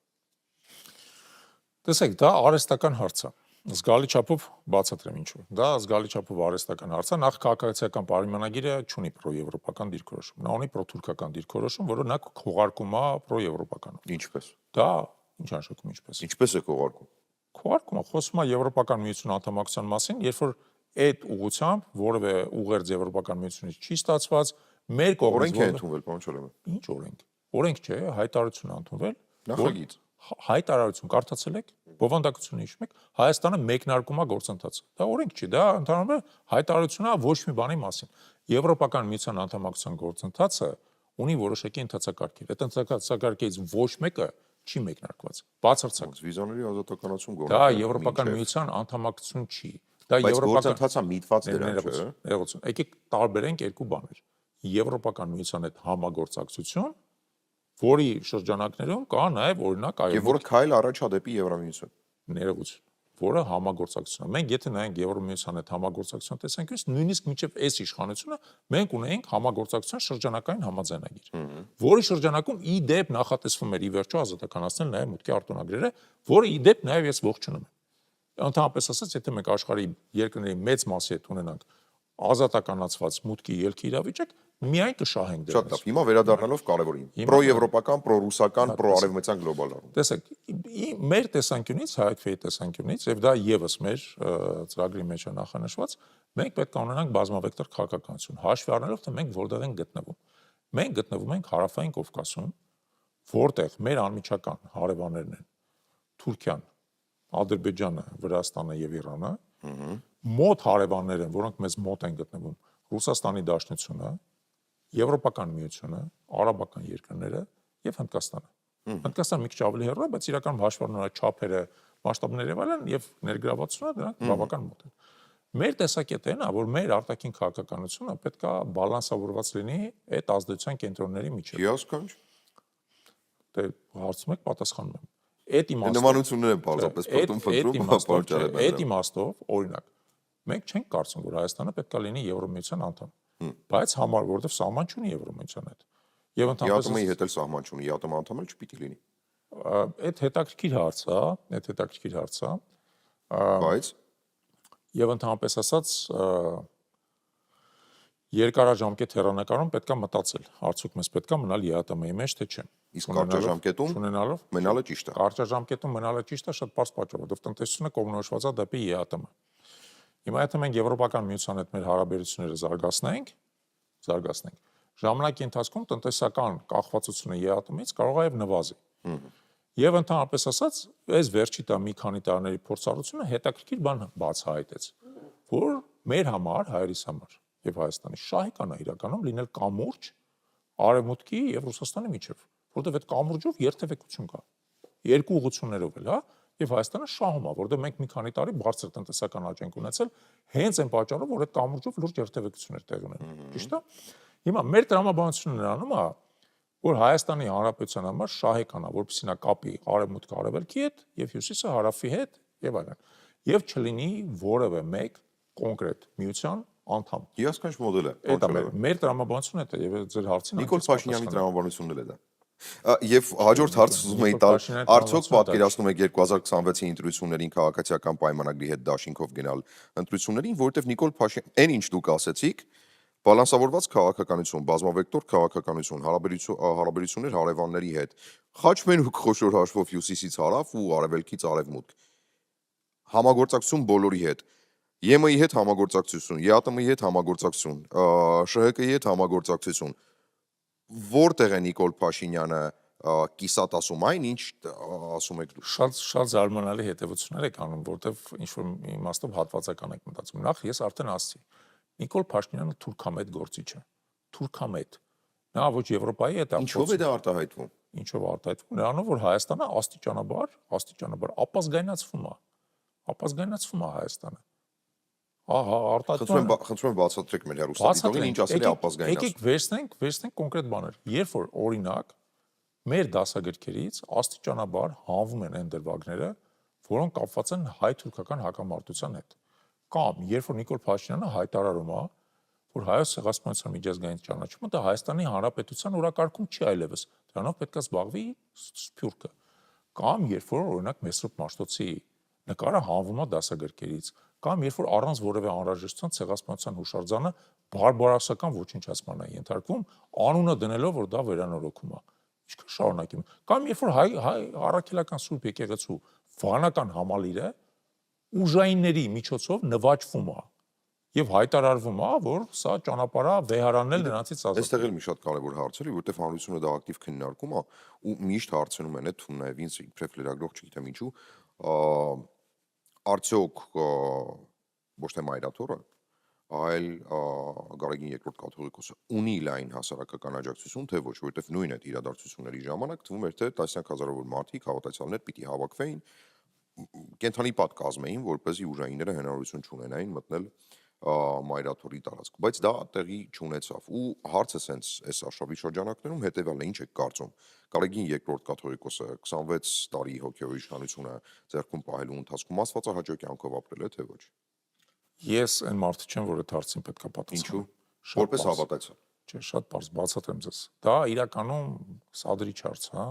Տեսեք, դա արհեստական հարց է։ Զգալի չափով բացատրեմ ինչու։ Դա զգալի չափով արհեստական հարց է։ Նախ քաղաքացիական պայմանագիրը չունի պրո-եվրոպական դիրքորոշում։ Նա ունի պրո-թուրքական դիրքորոշում, որը նա քողարկում է պրո-եվրոպականով։ Ինչպես։ Դա ինչ անշուշտ ինչպես։ Ինչպես է քողարկում։ Քողարկումը խոսում է Եվրոպական միություն անդամակցության մասին, երբ որ այդ ուղղությամբ որևէ ուղերձ Եվրոպական միությունից չի ստացված, մեր կողմից օրենք է ընդունվել, պարոն Չալեյան։ Ինչ օրենք։ Օրենք չէ, հայտարարություն է ընդունվել։ Նախագիծ։ Հայտարարություն կարդացել եք, բովանդակությունը հիշում եք, Հայաստանը մեկնարկում է գործընթացը։ Դա օրենք չի, դա ընդհանրապես հայտարարություն է ոչ մի բանի մասին։ Եվրոպական միության անդամակցության գործընթացը ունի որոշակի ընթացակարգեր։ Այդ ընթացակարգերից ոչ մեկը չի մեկնարկված։ Բացարձակ վիզաների ազատականացում գոնե։ դա Եվրոպական միության անդամակցություն չի։ Դա եվրոպական գործընթացը միտված դրան չէ։ Եկեք տարբերենք երկու բաներ։ Եվրոպական միության հետ համագործակցություն, որի շրջանակներում կա նաև օրինակ այո։ Եվ որը քայլ առաջ է դեպի Եվրամիություն։ Ներողություն, որը համագործակցություն է։ Մենք եթե նայենք Եվրամիության հետ համագործակցության տեսանկյունից, նույնիսկ մինչև այս իշխանությունը մենք ունենք համագործակցության շրջանակային համաձայնագիր, որի շրջանակում ի դեպ նախատեսվում էր ի վերջո ազատականացնել նաև մուտքի արտոնագրերը, որը ի դեպ նաև ես ողջունում եմ։ Ընդհանրապես ասած, եթե մենք աշխարհի երկրների մեծ մասի հետ ունենանք ազատականացված մուտքի ելքի իրավիճակ, միայն կշահենք դրանից։ Շատ լավ։ Հիմա վերադառնալով կարևորին։ Պրո-եվրոպական, պրո-ռուսական, պրո-արևմտյան գլոբալ առում։ Տեսեք, մեր տեսանկյունից, Հայ-Քվեի տեսանկյունից, եւ դա եւս մեր ծրագրի մեջ է նախանշված, մենք պետք է ունենանք բազմավեկտոր քաղաքականություն, հաշվի առնելով, թե մենք որտեղ ենք գտնվում։ Մենք գտնվում ենք Հարավային Կովկասում, որտեղ մեր անմիջական հարևաններն են Թուրքիան, Ադրբեջանը, Վրաստանը եւ Իրանը, մոտ հարևաններ են, որոնք մեզ մոտ են գտնվում, Ռուսաստանի Դաշնությունը, Եվրոպական միությունը, արաբական երկրները եւ Հնդկաստանը։ Հնդկաստանը մի քիչ ավելի հեռու է, բայց իրականում հաշվի առնելով չափերը, մասշտաբները եւ այլն եւ ներգրավվածությունը դրանք բավական մոտ են։ Մեր տեսակետը այն է, որ մեր արտաքին քաղաքականությունը պետք է բալանսավորված լինի այդ ազդեցության կենտրոնների միջև։ Հիասքանչ։ Դե հարցում եք, պատասխանում եմ։ Այդ իմաստով նմանություններ են պարզապես փոփոխում, այդ իմաստով, օրինակ, մենք չենք կարծում, որ Հայաստանը պետք է լինի Եվրոմիության անդամ, բայց համար, որովհետև սահման չունի Եվրոմիության հետ։ Եվ ընդհանրապես ԵԱՏՄ-ի հետ էլ սահման չունի, ԵԱՏՄ անդամ էլ չպիտի լինի։ Այդ հետաքրքիր հարց է, Բայց եւ ընդհանրապես ասած երկարաժամկետ հեռանկարում պետք է մտածել, արդյոք մեզ պետք է մնալ ԵԱՏՄ-ի մեջ թե չէ։ իսկ կարճաժամկետում մնալը ճիշտ է։ Կարճաժամկետում մնալը ճիշտ է շատ պարզ պատճառով, որովհետև տնտեսությունը կողմնորոշված է դեպի ԵԱՏՄ։ Հիմա եթե մենք Եվրոպական միության հետ մեր հարաբերությունները զարգացնենք, ժամանակի ընթացքում տնտեսական կախվածությունը ԵԱՏՄ-ից կարող է եւ նվազի։ Եվ ընդհանրապես ասած, այս վերջի տա մի քանի տարիների փորձառությունը հետաքրքիր բան բացահայտեց, որ մեր համար, հայերիս համար եւ Հայաստանի շահեկան է իրականում լինել կամուրջ Արևմուտքի եւ Ռուսաստանի միջև, որովհետեւ այդ կամուրջով երթևեկություն կա։ Երկու ուղղություններով էլ, հա, եւ Հայաստանը շահում է, որովհետեւ մենք մի քանի տարի բարձր տնտեսական աճ ենք ունեցել, հենց այն պատճառով, որ այդ կամուրջով լուրջ երթևեկություններ տեղ ունեն։ Ճիշտ է։ Հիմա մեր տրամաբանությունը նրանում է, որ Հայաստանի Հանրապետության համար շահեկան է, որպեսզի նա կապի Արևմուտքը Արևելքի հետ եւ Հյուսիսը Հարավի հետ եւ այլն, եւ չլինի որևէ մեկ կոնկրետ միության անդամ։ Հիասքանչ մոդել է։ Դա մեր տրամաբանությունն է եւ ձեր հարցին Նիկոլ Փաշինյանի տրամաբանությունն էլ է դա։ Եվ հաջորդ հարց ուզում էի տալ, արդյոք Փաշինյանը պատկերացնում եք 2026-ի ընտրություններին քաղաքացիական պայմանագրի հետ դաշինքով գնալ ընտրություններին, որովհետև Նիկոլ Փաշինյան, այն ինչ դուք ասեցիք, բալանսավորված քաղաքականություն, բազմավեկտոր քաղաքականություն, հարաբերություններ հարևանների հետ, խաչմերուկ խոշոր հաշվով հյուսիսից հարավ ու արևելքից արևմուտք, համագործակցություն բոլորի հետ, ԵՄ-ի հետ համագործակցություն, ԵԱՏՄ-ի հետ համագործակցություն, ՇՀԿ-ի հետ համագործակցություն, որտեղ է Նիկոլ Փաշինյանը կիսատ ասում այն, ինչ ասում եք դուք։ Շատ զարմանալի հետևություններ եք անում, որտեվ ինչ-որ իմաստով հատվածական եք մտածում։ Նախ ես արդեն ասացի, Նիկոլ Փաշինյանը թուրքամետ գործիչ է։ Թուրքամետ։ Նա ոչ Եվրոպայի հետ Ինչով է դա արտահայտվում։ ինչով արտահայտվում։ Նրանով որ Հայաստանը աստիճանաբար ապազգայնացվում է Հայաստանը։ Ահա արտահայտվում է։ Խնդրում եմ բացատրեք մեր հեռուստադիտողին, ինչ ասել է ապազգայնացում։ Եկեք վերցնենք կոնկրետ բաներ։ Երբ որ օրինակ մեր դասագրքերից աստիճանաբար հանվում են այն դրվագները, որոնք կապված են հայ-թուրքական հակամարտության հետ։ Կամ երբ որ Նիկոլ Փաշինյանը հայտարարում է, որ Հայոց ցեղասպանության միջազգային ճանաչումը դա Հայաստանի Հանրապետության օրակարգում չի այլևս, դրանով պետք է զբաղվի Սփյուռքը։ Կամ երբ որ օրինակ Մեսրոպ Մաշտոցի նկարը հանվում է դասագրքերից, կամ երբ որ առանց որևէ անհրաժեշտության ցեղասպանության հուշարձանը բարբարոսական ոչնչացման է ենթարկվում, անունը դնելով որ դա վերանորոգում է։ Ինչքան շարունակում։ Կամ երբ որ հայ առաքելական Սուրբ եկեղեցու վանական համալիրը ուժայինների միջոցով նվաճվում է եւ հայտարարվում է, որ սա ճանապարհա վեհարանել նրանցից ազատ։ Այստեղ էլ մի շատ կարևոր հարց է, որովհետև հանրությունը դա ակտիվ քննարկում է ու միշտ հարցնում են, թվում նաև ինձ իբրև լրագրող չգիտեմ ինչու, արդյոք ոչ թե Մայրաթորը, այլ Գարեգին II կաթողիկոսը ունի լայն հասարակական աջակցություն, թե ոչ, որովհետև նույն այդ իրադարձությունների ժամանակ թվում էր, թե տասնյակ հազարավոր մարդիկ, հավատացյալներ պիտի հավաքվեին, կենթանի պատ կազմեին, որպեսզի ուժայինները հնարավորություն չունենային մտնել Մայրաթորի տարածք, բայց դա տեղի չունեցավ ու հարցը սենց այս արշավի շրջանակներում հետևյալն է, ինչ եք կարծում, Գարեգին II կաթողիկոսը 26 տարի հոգևոր իշխանությունը ձեռքում պահելու ընթացքում աստվածահաճո կյանքով ապրել է, թե ոչ։ Ես այն մարդը չեմ, որ այդ հարցին պետք է պատասխանեմ։ Ինչու։ Որպես հավատացյալ։ Չէ, շատ բարձ բացատրեմ ձեզ։ Դա իրականում սադրիչ հարց, հա,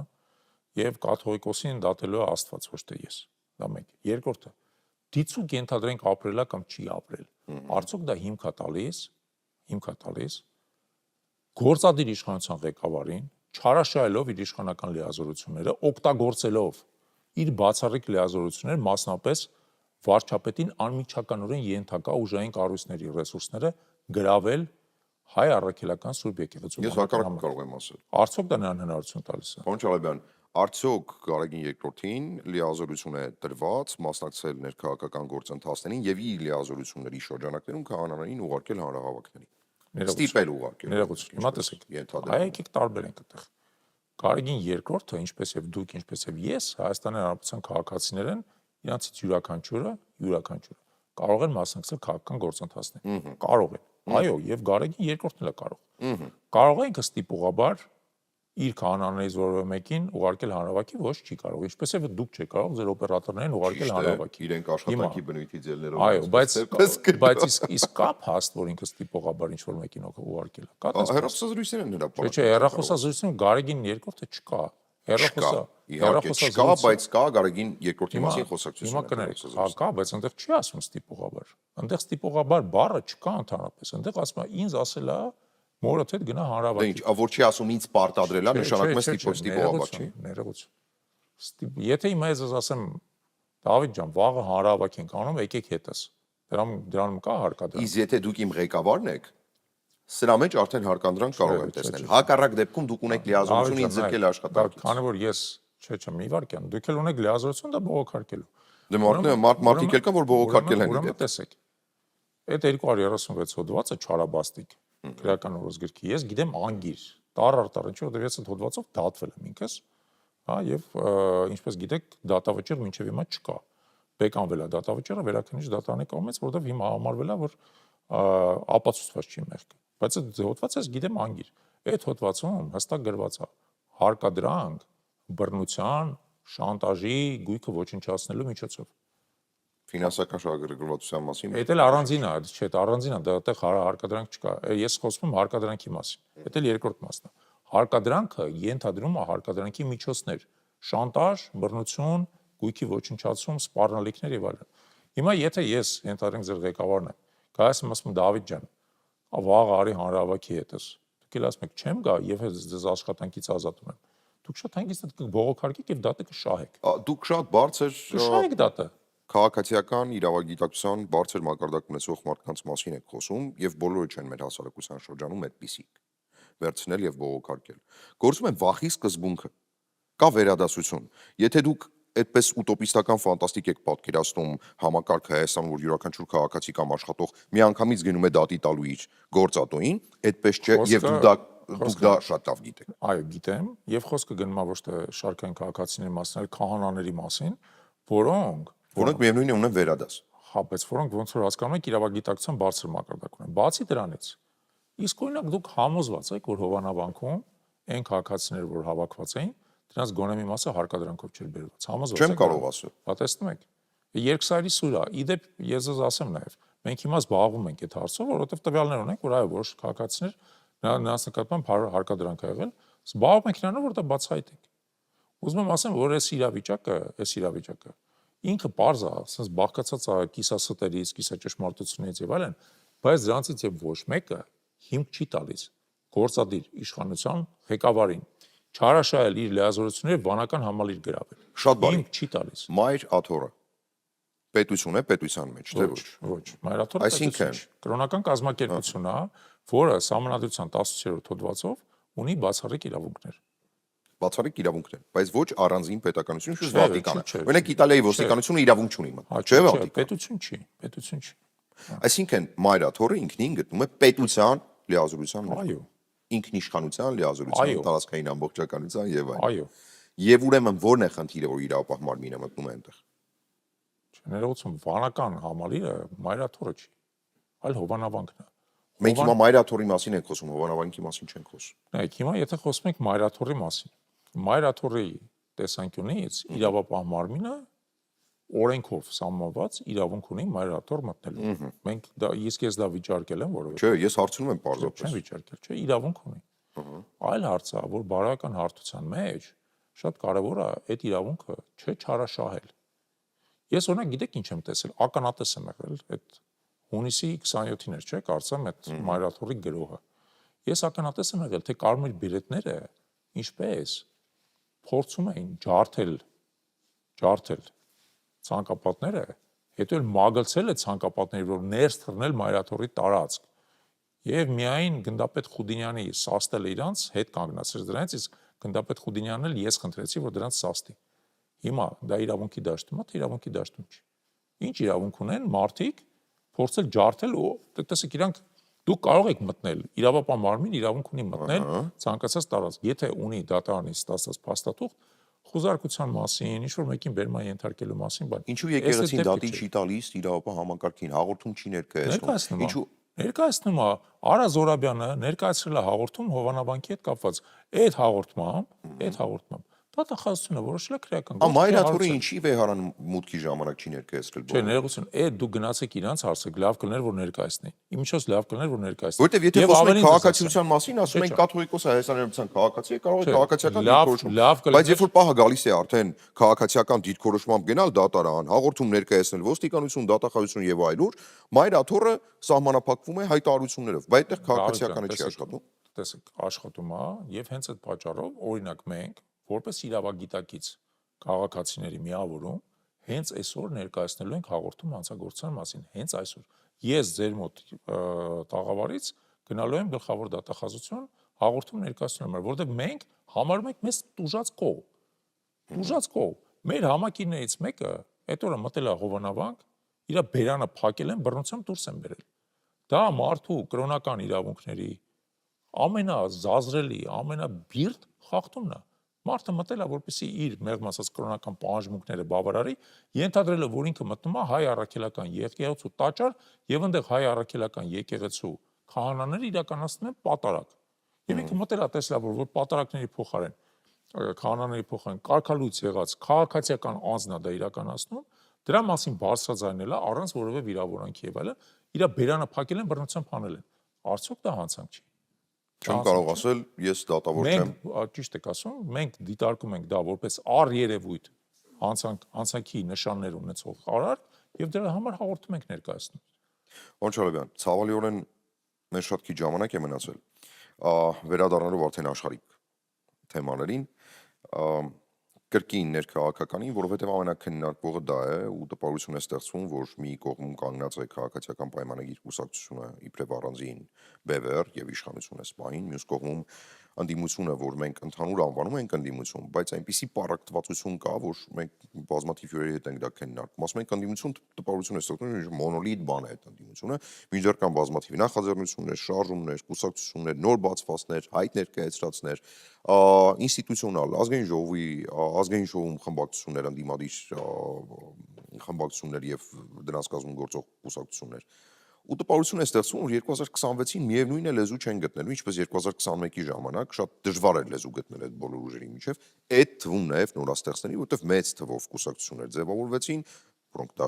եւ կաթողիկոսին դատելու է Աստված, ոչ թե ես։ Դա մեկ։ Երկրորդը, դիցուկ ենթադրենք ապրելա կամ չի ապրել։ Արդյոք դա հիմք է տալիս գործադիր իշխանության ղեկավարին չարաշահելով իր իշխանական լիազորությունները, օգտագործելով իր բացառիկ լիազորությունները, մասնապես վարչապետին անմիջականորեն ենթակա ուժային կառույցների ռեսուրսները գրավել հայ առաքելական Սուրբ եկեղեցու։ Ես հակառակը կարող եմ ասել։ Արդյոք դա նրան հնարավորություն տալիս է։ Պարոն Չալաբյան, արդյոք Գարեգին II-ին լիազորություն է տրված մասնակցել ներքաղաքական գործընթացներին եւ իր լիազորությունների շրջանակներում քահանաներին ուղարկել հանրահավաքների։ Ստիպել ուղարկել։ Ներողություն։ Հիմա տեսեք։ Եկեք տարբերենք այդտեղ։ Գարեգին II-ը, ինչպես եւ դուք, ինչպես եւ ես, Հայաստանի Հանրապետության քաղաքացիներ են, իրանցից յուրաքանչյուրը կարող են մասնակցել քաղաքական գործընթացներին։ Կարող են։ Այո, եւ Գարեգին II-ն էլ է կարող։ Կարող է ինքը ստիպողաբար իր քահանաներից որևէ մեկին ուղարկել հանրավակի, ոչ չի կարող։ Ինչպես եւ դուք չեք կարող ձեր օպերատորներին ուղարկել հանրավակի։ Իրենք աշխատանքի բնույթի ձելներով։ Այո, բայց իսկ կա փաստ, որ ինքը ստիպողաբար ինչ-որ մեկին ուղարկել է։ Կա հեռախոսազրույցներ են հրապարակել։ Չէ, հեռախոսազրույցում Գարեգին II-ը չկա։ Չկա, բայց կա Գարեգին II-ի մասին խոսակցություն։ Հիմա կներեք, կա, բայց այնտեղ չի ասում ստիպողաբար։ Այնտեղ ստիպողաբար բառը չկա ընդհանրապես։ Այնտեղ ասում է ինձ ասել է մորդ հետ գնա հանրավակի։ Ինչ, որ չի ասում ինձ պարտադրել է, նշանակում է ստիպողաբար չի։ Ներողություն։ Եթե հիմա ես ասեմ Դավիթ ջան, վաղը հանրավակ ենք անում, եկեք հետս։ Դրանում կա հարկադրանք։ Իսկ եթե դուք իմ ղեկավարն եք, սրա մեջ արդեն հարկադրանք կարող եմ տեսնել։ Հակառակ դեպքում դուք ունեք լիազորություն ինձ զրկել աշխատանքից։ Քանի որ ես մի վարքյան, դուք էլ ունեք լիազորություն դա բողոքարկելու։ Դե մարդիկ էլ կան, որ բողոքարկել են։ Ուրեմն տեսեք։ Այդ 236 հոդվածը չարաբաստիկ քրեական օրենսգրքի ես գիտեմ անգիր տառ ինչու որովհետև ես այդ հոդվածով դատվել եմ ինքս, հա, եւ ինչպես գիտեք դատավճիռ մինչեւ հիմա չկա։ Բեկանվել է դատավճիռը վերաքննիչ դատարանի կողմից, որովհետև հիմա համարվել է որ ապացուցված չի մեղքը։ Բայց այդ հոդվածը ես գիտեմ անգիր։ Այդ հոդվածում հստակ գրված է հարկադրանք բռնության, շանտաժի, գույքը ոչնչացնելու միջոցով։ Ֆինանսական շահագրգռվածության մասին։ Էդ էլ առանձին է, չէ, դա առանձին է, դա այդտեղ հարկադրանք չկա։ Ես խոսում եմ հարկադրանքի մասին։ Էդ էլ երկրորդ մասն է։ Հարկադրանքը ենթադրում է հարկադրանքի միջոցներ, շանտաժ, բռնություն, գույքի ոչնչացում, սպառնալիքներ եւ այլն։ Հիմա եթե ես ենթադրենք ձեր ղեկավարն եմ, գայս ասում եմ Դավիթ ջան, վաղ արի հանրահավաքի հետս։ Դուք էլ ասում եք չեմ գա եւ ձեզ աշխատանքից ազատում եմ։ Դուք շատ հանգիստ կբողոքարկեք եւ դատը կշահեք։ Դուք շատ բարձր Կշահեք դատը։ քաղաքացիական իրավագիտակցության բարձր մակարդակ ունեցող մարդկանց մասին եք խոսում եւ բոլորը չեն մեր հասարակության շրջանում այդպիսիք վերցնել եւ բողոքարկել։ Գործում է վախի սկզբունքը։ Կա վերադասություն։ Եթե դուք այդպես ուտոպիստական ֆանտաստիկ եք պատկերացնում համակարգ Հայաստանում, որ յուրաքանչյուր քաղաքացի կամ աշխատող միանգամից գնում է դատի տալու իր գործատուին, այդպես չէ եւ դուք դա շատ լավ գիտեք։ Այո, գիտեմ, եւ խոսքը գնում է ոչ թե շարքային քաղաքացիների մասին, այլ քահանաների մասին, որոնք միևնույնն է ունեն վերադաս։ հա, բայց որոնք ոնց որ հասկանում եք իրավագիտակցության բարձր մակարդակ ունեն։ Բացի դրանից, իսկ օրինակ դուք համոզված եք, որ Հովանավանքում այն քաղաքացիները, որ հավաքված էին, դրանց գոնե մի մասը հարկադրանքով չէր բերված։ Համոզված եք։ Չեմ կարող ասել։ Հա, տեսնում եք։ Երկսայրի սուր է։ Իդեպ ես ձեզ ասեմ նաև, մենք հիմա զբաղվում ենք այդ հարցով, որովհետև տվյալներ ունենք, որ այո, որոշ քաղաքացիներ նրանց նկատմամբ հարկադրանք ա եղել, զբաղվում ենք նրանով, որ դա բացահայտենք։ Ուզում եմ ասեմ, որ այս իրավիճակը ինքը պարզ է, ասես բաղկացած է կիսաստերից, կիսաճշմարտությունից եւ այլն, բայց դրանցից եւ ոչ մեկը հիմք չի տալիս գործադիր իշխանության ղեկավարին չարաշահել իր լիազորությունները վանական համալիր գրավել։ Շատ բարի։ Հիմք չի տալիս։ Մայր աթոռը պետություն է պետության մեջ, թե ոչ։ Ոչ, մայրաթորը Այսինքն կրոնական կազմակերպություն է, որը Սահմանադրության 18-րդ հոդվածով ունի բացառիկ իրավունքներ։ Բացառիկ իրավունքներ, բայց ոչ առանձին պետականություն, ինչպես Չէ, Վատիկանը։ չէ, Օրինակ Իտալիայի ոստիկանությունը իրավունք չունի մտ։ Չէ՞ Վատիկան։ Պետություն չի։ Այսինքն մայրաթորը ինքնին գտնում է պետության լիազորության մեջ։ Այո, Ինքնիշխանության լիազորության, Այո։ տարածքային ամբողջականության եւ այլն։ այո։ Եվ ուրեմն ո՞րն է խնդիրը, որ իրավապահ մարմինը մտնում է այնտեղ։ Ներողություն, վանական համալիրը մայրաթորը չի, այլ Հովանավանքն է։ Մենք հիմա մայրաթորի մասին ենք խոսում, Հովանավանքի մասին չենք խոսում։ Նայեք, հիմա եթե խոսում ենք մայրաթորի մասին, մայրաթորի տեսանկյունից իրավապահ մարմինը օրենքով սահմանված իրավունք ունի մայրաթոր մտնելու։ Մենք դա ես դա վիճարկել եմ, որովհետեւ Չէ, ես հարցնում եմ չեմ պարզապես։ վիճարկել, չէ, իրավունք ունի։ Այլ հարց է, որ բարոյական հարթության մեջ շատ կարևոր է այդ իրավունքը չարաշահել։ Ես օրինակ գիտեք ինչ եմ տեսել, ականատես եմ եղել այդ հունիսի 27-ին էր, չէ՞, կարծեմ այդ մայրաթորի գրոհը։ Ես ականատես եմ եղել, թե կարմիր բերետները ինչպես փորձում էին ջարդել ցանկապատները, հետո էլ մագլցել է ցանկապատների, որ ներս թռնել մայրաթորի տարածք։ Եվ միայն գնդապետ Խուդինյանի սաստել իրանց հետ կանգնացրեց դրանից, իսկ գնդապետ Խուդինյանն էլ ես խնդրեցի, որ դրանց սաստի։ Հիմա դա իրավունքի դաշտում է, թե իրավունքի դաշտում չի։ Ինչ իրավունք ունեն մարդիկ փորձել ջարդել ու տեսեք իրանք դուք կարող եք մտնել, իրավապահ մարմին իրավունք ունի մտնել ցանկացած տարածք, եթե ունի դատարանից ստացած փաստաթուղթ խոզարկության մասին, ինչ որ մեկին բերման ենթարկելու մասին, բան։ Ինչու եկեղեցին դատի չի տալիս իրավապահ համակարգին, հաղորդում չի ներկայացնում։ Ինչու Ներկայացնում է Արա Զորաբյանը ներկայացրել է հաղորդում Հովանավանքի հետ կապված։ Այդ հաղորդմամբ դատախազությունը որոշել է քրեական գործ։ Մայրաթորը ինչի վեհարան մուտքի ժամանակ չի ներկայացրել։ Չէ, ներողություն, այդ դուք գնացեք իրանց հարցը, լավ կլներ որ ներկայացնեն։ Իմիջոց լավ կլներ որ ներկայացնեն։ Որտեվ եթե խոսում ենք քաղաքացիության մասին, ասում ենք կաթողիկոս Հայաստանյան քաղաքացի է, կարող է քաղաքացիական դիրքորոշում։ Բայց երբ որ պահը գալիս է արդեն քաղաքացիական դիրքորոշմամբ գնալ դատարան, հաղորդում ներկայացնել ոստիկանություն, դատախազություն եւ այլուր, մայրաթորը սահմանափակվում է հայտարարություններով, բայց այդտեղ քաղաքացիականը չի աշխատում։ Տեսեք, աշխատում է եւ հենց այդ պատճառով օրինակ մենք որպես իրավագիտակից քաղաքացիների միավորում հենց այսօր ներկայացնելու ենք հաղորդում հանցագործության մասին, հենց այսօր։ Ես ձեր մոտ տաղավարից գնալու եմ գլխավոր դատախազություն հաղորդում ներկայացնելու համար, որովհետև մենք համարում ենք մեզ տուժած կողմ։ Տուժած կողմ։ Մեր համակիրներից մեկը այդ օրը մտել է Հովանավանք, իր բերանը փակել են, բռնությամբ դուրս են բերել։ Դա մարդու կրոնական իրավունքների ամենազազրելի, ամենաբիրտ խախտումն է։ Մարդը մտել է, որպեսզի իր մեղմ ասած կրոնական պահանջմունքները բավարարի, ենթադրել է, որ ինքը մտնում է հայ առաքելական եկեղեցու տաճար եւ այնտեղ հայ առաքելական եկեղեցու քահանաները իրականացնում են պատարակ։ Եվ ինքը մտել է տեսել, որ պատարակների փոխարեն քահանաների փոխարեն կարգալույց եղած քաղաքացիական անձն է դա իրականացնում, դրա մասին բարձրաձայնել է առանց որևէ վիրավորանքի եւ այլն, իր բերանը փակել են, բռնությամբ հանել են։ Արդյոք դա հանցանք չի։ Չեմ կարող ասել, ես դատավոր չեմ։ Մենք ճիշտ եք ասում, մենք դիտարկում ենք դա որպես առերևույթ անցանքի նշաններ ունեցող արարք եւ դրա համար հաղորդում ենք ներկայացնում։ Օնչալովյան, ցավալիորեն մեր շատ քիչ ժամանակ է մնացել։ Վերադառնալով արդեն աշխարհիկ թեմաներին, կրկին ներքաղաքականին, որովհետև ամենակննարկվողը դա է ու տպավորություն է ստեղծվում, որ մի կողմում կանգնած է քաղաքացիական պայմանագիր կուսակցությունը իբրև առանձին բևեռ եւ իշխանություն է սպային, մյուս կողմում ընդդիմությունը, որ մենք ընդհանուր անվանում ենք ընդդիմություն, բայց այնպիսի պարակտվածություն կա, որ մենք բազմաթիվ հյուրերի հետ ենք դա քննարկում։ Ասում ենք ընդդիմություն տպավորություն է ստեղծվում, մոնոլիտ բան է այդ ընդդիմությունը, մինչդեռ կան բազմաթիվ նախաձեռնություններ, շարժումներ, կուսակցություններ, նոր բացվածքներ, հայտ ներկայացրածներ, ինստիտուցիոնալ, ազգային ժողովում խմբակցություններ, ընդդիմադիր խմբակցություններ եւ դրանց կազմում գործող կուսակցություններ։ Ու տպավորություն է ստեղծվում, որ 2026-ին միևնույն է լեզու չեն գտնելու, ինչպես 2021-ի ժամանակ շատ դժվար էր լեզու գտնել այդ բոլոր ուժերի միջև, այդ թվում նաև նորաստեղծների, որովհետև մեծ թվով կուսակցություններ ձևավորվեցին, որոնք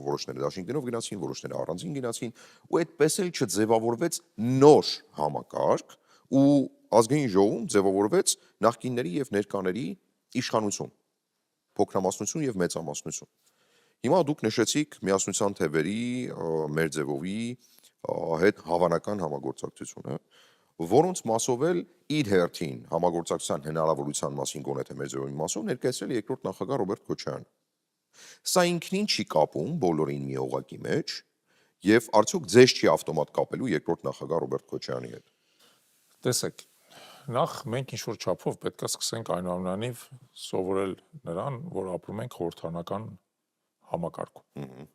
որոշները դաշինքներով գնացին, որոշները առանձին գնացին, ու այդպես էլ չձևավորվեց նոր համակարգ, ու ազգային ժողովում ձևավորվեց նախկինների եւ ներկաների իշխանություն, փոքրամասնություն եւ մեծամասնություն։ Հիմա դուք նշեցիք միասնության թևերի մեր ձևովի հետ հավանական համագործակցությունը, որոնց մասով էլ իր հերթին համագործակցության հնարավորության մասին գոնե թե մեր ձևովի մասով ներկայացրել է երկրորդ նախագահ Ռոբերտ Քոչարյանը։ Սա ինքնին չի կապում բոլորին մի օղակի մեջ եւ արդյոք ձեզ չի ավտոմատ կապելու երկրորդ նախագահ Ռոբերտ Քոչարյանի հետ։ Տեսեք, նախ մենք ինչ-որ չափով պետք է սկսենք այնուամենայնիվ սովորել նրան, որ ապրում ենք խորհրդանական համակարգում։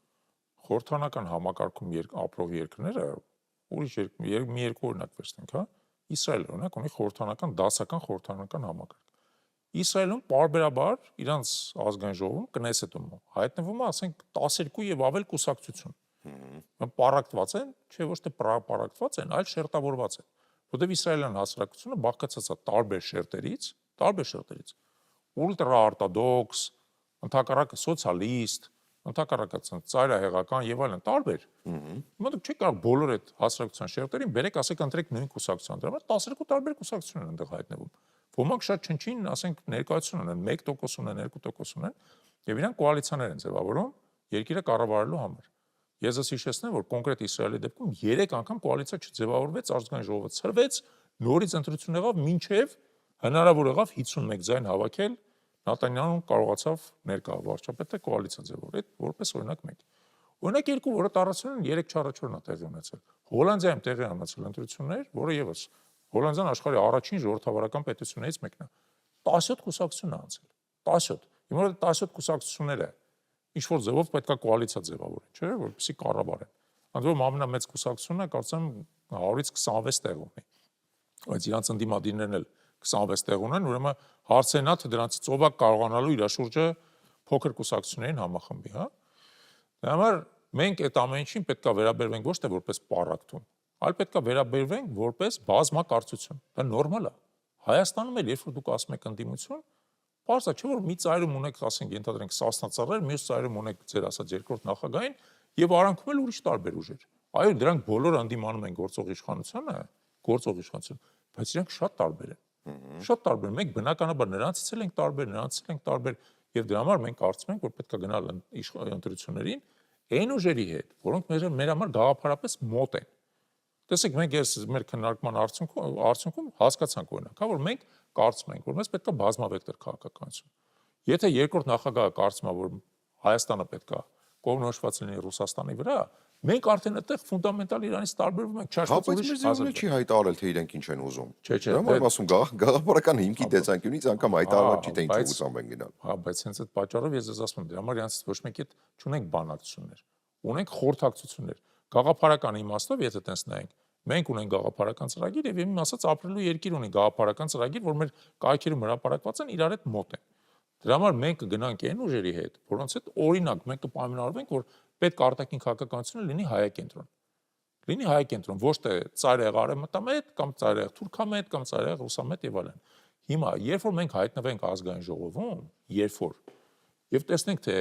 Խորհրդանական համակարգում ապրող երկրները ուրիշ մի երկու օրինակ վերցնենք, հա։ Իսրայելը օրինակ ունի խորհրդանական դասական խորհրդանական համակարգ։ Իսրայելում պարբերաբար իրանց ազգային ժողովում Կնեսետում հայտնվում է, ասենք 12 եւ ավել կուսակցություն։ Պարակտված են, չէ ոչ թե պարակտված են, այլ շերտավորված են։ Որտեղ իսրայելյան հասարակությունը բաղկացած է տարբեր շերտերից, ուլտրաօրթոդոքս, ընդհակառակը սոցիալիստ, ընդհակառակը ծայրահեղական եւ այլն տարբեր։ Հիմա դուք չեք կարող բոլոր այդ հասարակության շերտերին բերեք, ասեք ընտրեք նույն կուսակցության։ Դրա համար 12 տարբեր կուսակցություններ են այնտեղ հայտնվում։ Ոմանք շատ չնչին, ասենք ներկայություն ունեն, 1% ունեն, 2% ունեն, եւ իրանք կոալիցիաներ են ձևավորում երկիրը կառավարելու համար։ Ես ես հիշեցնեմ, որ կոնկրետ Իսրայելի դեպքում 3 անգամ կոալիցիա չձևավորվեց, ազգային ժողովը ցրվեց, նորից ընտրություն եղավ, մինչև հնարավոր եղավ 51 ձայն հավաքել, Նատանյանուն կարողացավ ներկա վարչապետը կոալիցիա ձևավորել, որպես օրինակ 1։ Օրինակ 2, որը տարածվում են 3-4-ն է տեղի ունեցել։ Հոլանդիայում տեղի ունեցել ընտրություններ, որը եւս Հոլանդիան աշխարհի առաջին ժողովրդավարական պետություններից մեկն է։ 17 կուսակցություն է անցել։ 17։ Հիմա 17 կուսակցությունները ինչ որ ձևով պետք է կոալիցիա ձևավորեն, չէ՞, որպեսզի կառավարեն։ Ընդ որում ամենամեծ կուսակցությունը կարծեմ 100-ից 26 տեղ ունի։ Բայց իրանց ընդդիմադիրներն էլ 26 տեղ ունեն, ուրեմն հարցն է, թե դրանցից ով է կարողանալու իր շուրջը փոքր կուսակցություններին համախմբի, հա։ Դրա համար մենք այդ ամեն ինչին պետք է վերաբերվենք ոչ թե որպես պարակտում, այլ պետք է վերաբերվենք որպես բազմակարծություն։ Դա նորմալ է։ Հայաստանում էլ երբ որ դուք ասում եք ընդդիմություն, պարզ է, չէ՞ որ մի ծայրում ունեք, ասենք, ենթադրենք Սասնա-Ծառեր, մյուս ծայրում ունեք ձեր ասած երկրորդ նախագահին եւ արանքում էլ ուրիշ տարբեր ուժեր։ Այո, դրանք բոլորը ընդդիմանում են գործող իշխանությանը, բայց իրանք շատ տարբեր են։ Շատ տարբեր։ Մենք բնականաբար նրանցից էլ ենք տարբեր, եւ դրա համար մենք կարծում ենք, որ պետք է գնալ ընտրություններին այն ուժերի հետ, որոնք մեր համար գաղափարապես մոտ են։ Տեսեք, մենք մեր քննարկման արդյունքում հասկացանք օրինակ, հա, որ մենք կարծում ենք, որ մեզ պետք է բազմավեկտոր քաղաքականություն։ Եթե երկրորդ նախագահը կարծում է, որ Հայաստանը պետք է կողմնորոշված լինի Ռուսաստանի վրա, մենք արդեն այդտեղ ֆունդամենտալ իրանից տարբերվում ենք, չարչած ուրիշ չի հայտարարել, թե իրենք ինչ են ուզում։ Չէ, Դա եմ ասում, գաղափարական հիմքի տեսանկյունից անգամ հայտարարել չի, թե ինչ ուզում են գնալ։ Հա, բայց հենց այդ պատճառով ես ասում եմ, դրա համար իրանց ոչ մեկի հետ չունենք բանակցություններ։ Ունենք խորհրդակցություններ։ Գաղափարական իմաստով, եթե տես նայենք, մենք ունենք գաղափարական ծրագիր եւ իմ ասած ապրելու երկիր ունի գաղափարական ծրագիր, որ մեր կայքերում հրապարակված են, իրար հետ մոտ են։ Դրա համար մենք կգնանք այն ուժերի հետ, որոնց հետ օրինակ մենք կպայմանավորվենք, որ պետք է արտաքին քաղաքականությունը լինի հայակենտրոն։ Լինի հայակենտրոն, ոչ թե ծայրահեղ արևմտամետ կամ ծայրահեղ թուրքամետ կամ ծայրահեղ ռուսամետ եւ այլն։ Հիմա, երբ որ մենք հայտնվենք ազգային ժողովում, եւ տեսնենք, թե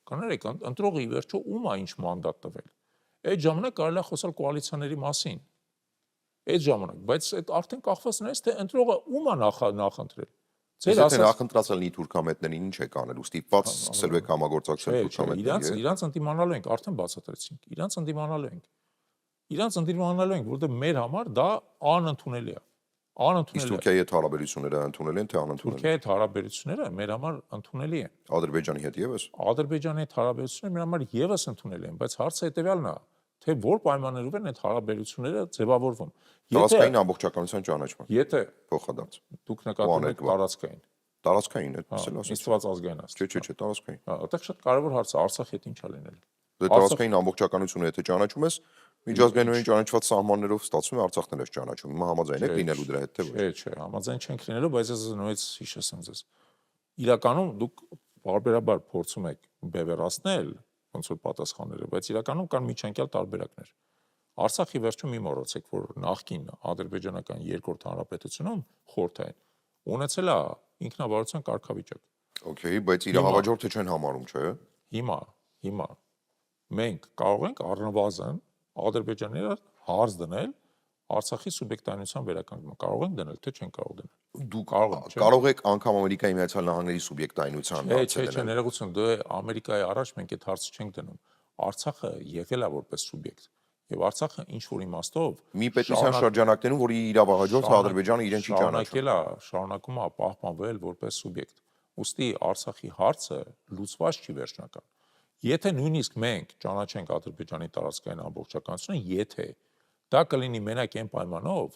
կներեք, ընտրողը ի վերջո ում է ինչ մանդատ տվել, այդ ժամանակ կարելի է խոսալ կոալիցիաների մասին։ այդ ժամանակ, բայց այդ արդեն կախված նրանից թե ընտրողը ում է նախընտրել։ Ձեր ասած նախընտրածել նի թուրքամետներին ինչ եք անել, ստիպված սկսելու եք համագործակցել թուրքամետների։ Իրանց ընդդիմանալու ենք, արդեն բացատրեցինք։ Իրանց ընդդիմանալու ենք, որովհետև մեր համար դա անընդունելի է։ Իսկ Թուրքիայի հետ հարաբերությունները ընդունել են թե անընդունել։ Թուրքիայի հետ հարաբերությունները մեր համար ընդունելի են։ Ադրբեջանի հետ եւս։ Ադրբեջանի հետ հարաբերությունները մեր համար եւս ընդունելի են, բայց հարցը հետեւյալն է, թե որ պայմաններով են այդ հարաբերությունները ձևավորվում։ Տարածքային ամբողջականության ճանաչման։ Եթե փոխադարձ։ Դուք նկատում եք տարածքային։ Տարածքային է, ասել ասած։ Իստված ազգային ասած։ Չէ, տարածքային։ Այդտեղ շատ կարևոր հարց է, Արցախի հետ ինչ է լինել։ Դե տարածքային ամբողջականությունը եթե ճանաչում ես, միջազգայինորեն ճանաչված սահմաններով ստացվում է Արցախն էլ ճանաչում։ Հիմա համաձայն եք լինելու դրա հետ թե ոչ։ Չէ, համաձայն չենք լինելու, բայց ես նույնից հիշեցեմ ձեզ։ Իրականում դուք բարբերաբար փորձում եք բևեռացնել ոնց որ պատասխանները, բայց իրականում կան միջանկյալ տարբերակներ։ Արցախի վերջում մի մոռացեք, որ նախկին ադրբեջանական երկրորդ հանրապետությունում խորհրդային ունեցել է ինքնավարության կարգավիճակ։ Okay, բայց իր հավաջորդը չեն համարում, չէ՞։ Հիմա մենք կարող ենք առնվազն Ադրբեջանները հարց դնել Արցախի սուբյեկտայնության վերականգնման։ Կարող ենք դնել, թե չեն կարող դնել։ Դու կարող եք անգամ Ամերիկայի Միացյալ Նահանգների սուբյեկտայնության հարցը դնել։ Չէ, ներողություն, դու Ամերիկայի առաջ մենք այդ հարցը չենք դնում։ Արցախը եղել է որպես սուբյեկտ։ Եվ Արցախը ինչ որ իմաստով մի պետության շրջանակներում, որի իրավահաջորդը Ադրբեջանը իրեն չի ճանաչել, շարունակում է պահպանվել որպես սուբյեկտ։ Ոստի Արցախի հարցը լուծված չի վերջնական։ Եթե նույնիսկ մենք ճանաչենք Ադրբեջանի տարածքային ամբողջականությունը, եթե դա կլինի մենակ այն պայմանով,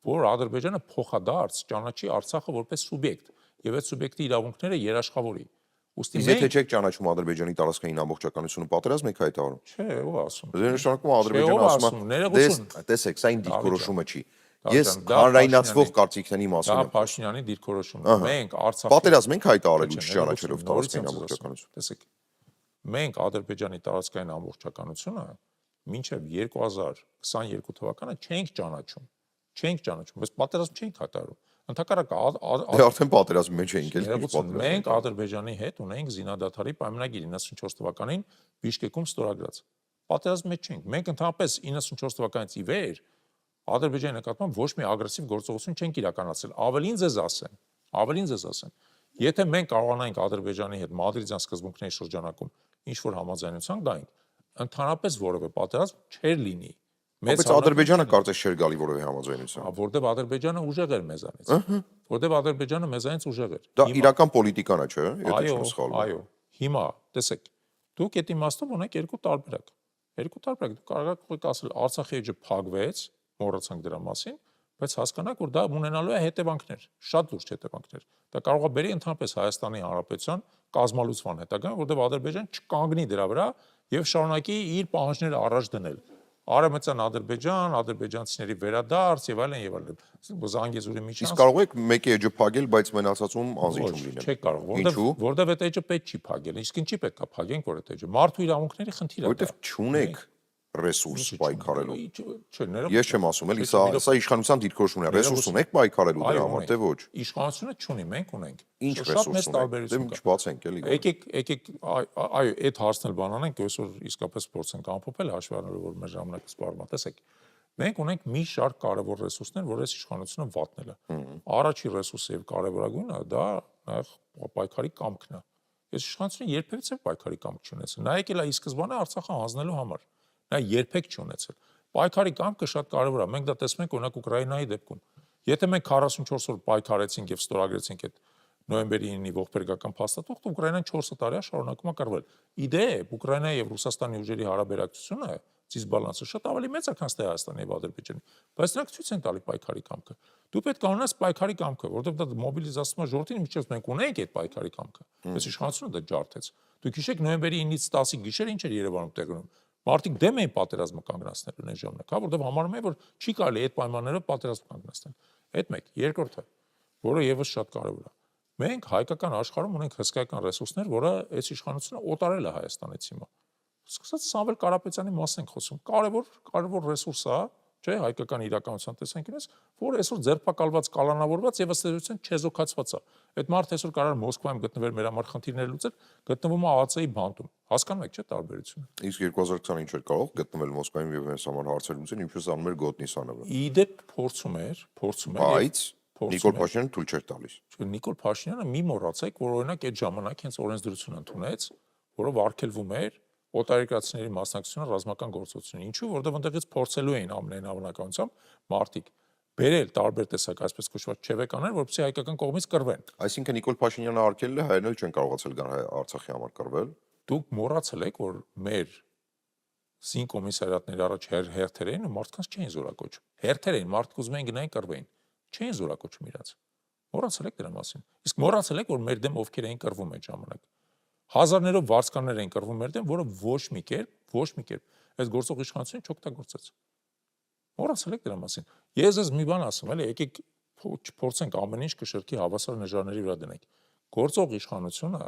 որ Ադրբեջանը փոխադարձ ճանաչի Արցախը որպես սուբյեկտ եւ այդ սուբյեկտի իրավունքները երաշխավորի։ Իսկ եթե չեք ճանաչում Ադրբեջանի տարածքային ամբողջականությունը, պատերազմ եք հայտարարում։ Չէ, ով ասում։ Դե նշանակում Ադրբեջանը ասում է, տեսեք, սա իմ դիրքորոշումը չի։ Ես հանրայնացվող կարծիքների մասին եմ։ Դա Փաշինյանի դիրքորոշումն է։ Մենք Արցախի պատերազմ ենք հայտարարել ու չճանաչելով տարածքային ամբողջականություն։ Տեսեք, մենք Ադրբեջանի տարածքային ամբողջականությունը մինչև 2022 թվականը չենք ճանաչում, բայց պատերազմ չենք հայտարարում։ Ընդհակառակը դե արդեն պատերազմի մեջ էինք էլ։ Մենք Ադրբեջանի հետ ունենք զինադադարի պայմանագիր 94 թվականին Բիշկեկում ստորագրած։ Պատերազմի մեջ չենք։ Մենք ընդհանրապես 94 թվականից ի վեր Ադրբեջանի նկատմամբ ոչ մի ագրեսիվ գործողություն չենք իրականացրել։ Ավելին ձեզ ասեմ, եթե մենք կարողանանք Ադրբեջանի հետ Մադրիդյան սկզբունքների շրջանակում ինչ որ համաձայնության գանք, ընդհանրապես որևէ պատերազմ չէր լինի։ Բայց Ադրբեջանը կարծես չէր գալի որևէ համաձայնության։ Որտեվ Ադրբեջանը ուժեղ էր մեզանից։ Որտեվ Ադրբեջանը մեզանից ուժեղ էր։ Դա իրական պոլիտիկան է, չէ՞, եթե չեմ սխալվում։ Այո։ Հիմա, տեսեք, դուք այդ իմաստով ունեք երկու տարբերակ։ Դուք կարող եք ասել Արցախի էջը փակվեց, մոռացանք դրա մասին, բայց հասկանաք, որ դա ունենալու է հետևանքներ, շատ լուրջ հետևանքներ։ Դա կարող է բերի ընդհանրապես Հայաստանի Հանրապետության կազմալուծման հետագան, որտեղ Ադրբեջան չկանգնի դրա վրա եւ շարունակի իր պահանջները առաջ դնել։ Արևմտյան Ադրբեջան, ադրբեջանցիների վերադարձ եւ այլն։ Զանգեզուրի միջանց։ Իսկ կարող եք մեկի էջը փակել, բայց մնացածում անզիջում լինել։ Չեք կարող, որտեվ այդ էջը պետք չի փակել։ Իսկ ինչի պետք է փակենք, որ այդ էջը մարդու իրավունքների խնդիր է։ Որտեվ չունեք ռեսուրս պայքարելու։ Ես չեմ ասում, էլի սա իշխանության դիրքորոշումն է, ռեսուրս ունեք պայքարելու դրա համար, թե ոչ։ Իշխանությունը չունի, մենք ունենք։ Ինչ ռեսուրս ունենք։ Դե չբացենք էլի։ Եկեք, այո, այդ հարցն էլ բանանենք, այսօր իսկապես փորձենք ամփոփել հաշվի առնելով, որ մեր ժամանակը սպառվում է։ Տեսեք, մենք ունենք մի շարք կարևոր ռեսուրսներ, որ այս իշխանությունը վատնել է։ Առաջի ռեսուրսը եւ կարևորագույնը դա նաեւ պայքարի կամքն է։ Այս իշխանությունը երբևիցե պայքարի կամք չունեցել։ Նայեք էլա ի սկզբանե Արցախը հանձնելու համար։ Նա երբեք չունեցել։ Պայքարի կամքը շատ կարևոր է։ Մենք դա տեսնում ենք օրինակ Ուկրաինայի դեպքում։ Եթե մենք 44 օր պայքարեցինք եւ ստորագրեցինք այդ նոյեմբերի 9-ի ողբերգական փաստաթուղթը, Ուկրաինան 4 տարի է շարունակում է կռվել։ Իդեպ Ուկրաինայի եւ Ռուսաստանի ուժերի հարաբերակցությունը, դիսբալանսը շատ ավելի մեծ է, քան Հայաստանի եւ Ադրբեջանի։ Բայց նրանք ցույց են տալի պայքարի կամքը։ Դու պետք է ունենաս պայքարի կամքը, որովհետեւ դա մոբիլիզացման ժողովրդին միջից մենք ունենք այդ պայքարի կամքը։ Բայց իշխանությունը դա ջարդեց։ Դուք հիշեք նոյեմբերի 9-ից 10-ի գիշերը ինչ էր Երևանում տեղի ունենում։ Մարդիկ դեմ էին պատերազմը կանգնացնելու այն ժամանակ, հա, որովհետև համարում էին, որ չի կարելի այդ պայմաններով պատերազմ կանգնացնել։ Այդ մեկ, երկրորդը, որը եւս շատ կարևոր է։ Մենք հայկական աշխարհում ունենք հսկայական ռեսուրսներ, որը այս իշխանությունը օտարել է Հայաստանից հիմա։ Սկսած Սամվել Կարապետյանի մասին ենք խոսում։ Կարևոր ռեսուրս է, չէ, հայկական իրականության տեսանկյունից, որ այսօր ձերբակալված, կալանավորված եւ ըստ էության չեզոքացված է։ Այդ մարդը այսօր կարող է Մոսկվայում գտնվել մեր համար խնդիրներ լուծել, գտնվում է ԱԱՑ-ի բանտում։ Հասկանում եք, չէ՞ տարբերությունը։ Իսկ 2020-ին չէր կարող գտնվել Մոսկվայում եւ այս համար հարցեր լուծել, ինչպես անում էր Գոտնիսանովը։ Իդեպ փորձում էր, Բայց Նիկոլ Փաշինյանը թույլ չէր տալիս։ Նիկոլ Փաշինյանը մի մոռացեք, որ օրինակ այդ ժամանակ հենց օրենսդրություն ընդունեց, որով արգելվում էր օտարերկրացիների մասնակցությունը ռազմական գործողություններին։ Ինչու՞, որովհետև այնտեղից փորձելու էին ամենայն հավանականությամբ մարդիկ բերել տարբեր տեսակ այսպես կոչված չևեկաներ, որովհետեւ հայկական կողմից կռվեն։ Այսինքն Նիկոլ Փաշինյանը արգելել է, հայերն էլ չեն կարողացել գան Արցախի համար կռվել։ Դուք մոռացել եք, որ մեր զինկոմիսարիատների առաջ հերթեր էին ու մարդկանց չէին զորակոչում։ Հերթեր էին, մարդիկ ուզում էին գնային կռվեին, չէին զորակոչում իրաց։ Մոռացել եք դրա մասին։ Իսկ մոռացել եք, որ մեր դեմ ովքեր էին կռվում այդ ժամանակ։ Հազարներով վարձկաններ էին կռվում մեր դեմ, որը ոչ մի կերպ այս գործող իշխանությունը չօգտագործեց։ Մոռացել եք դրա մասին։ Ես ձեզ մի բան ասում, էլի, եկեք փորձենք ամեն ինչ կշռքի հավասար նժարների վրա դնենք։ Գործող իշխանությունը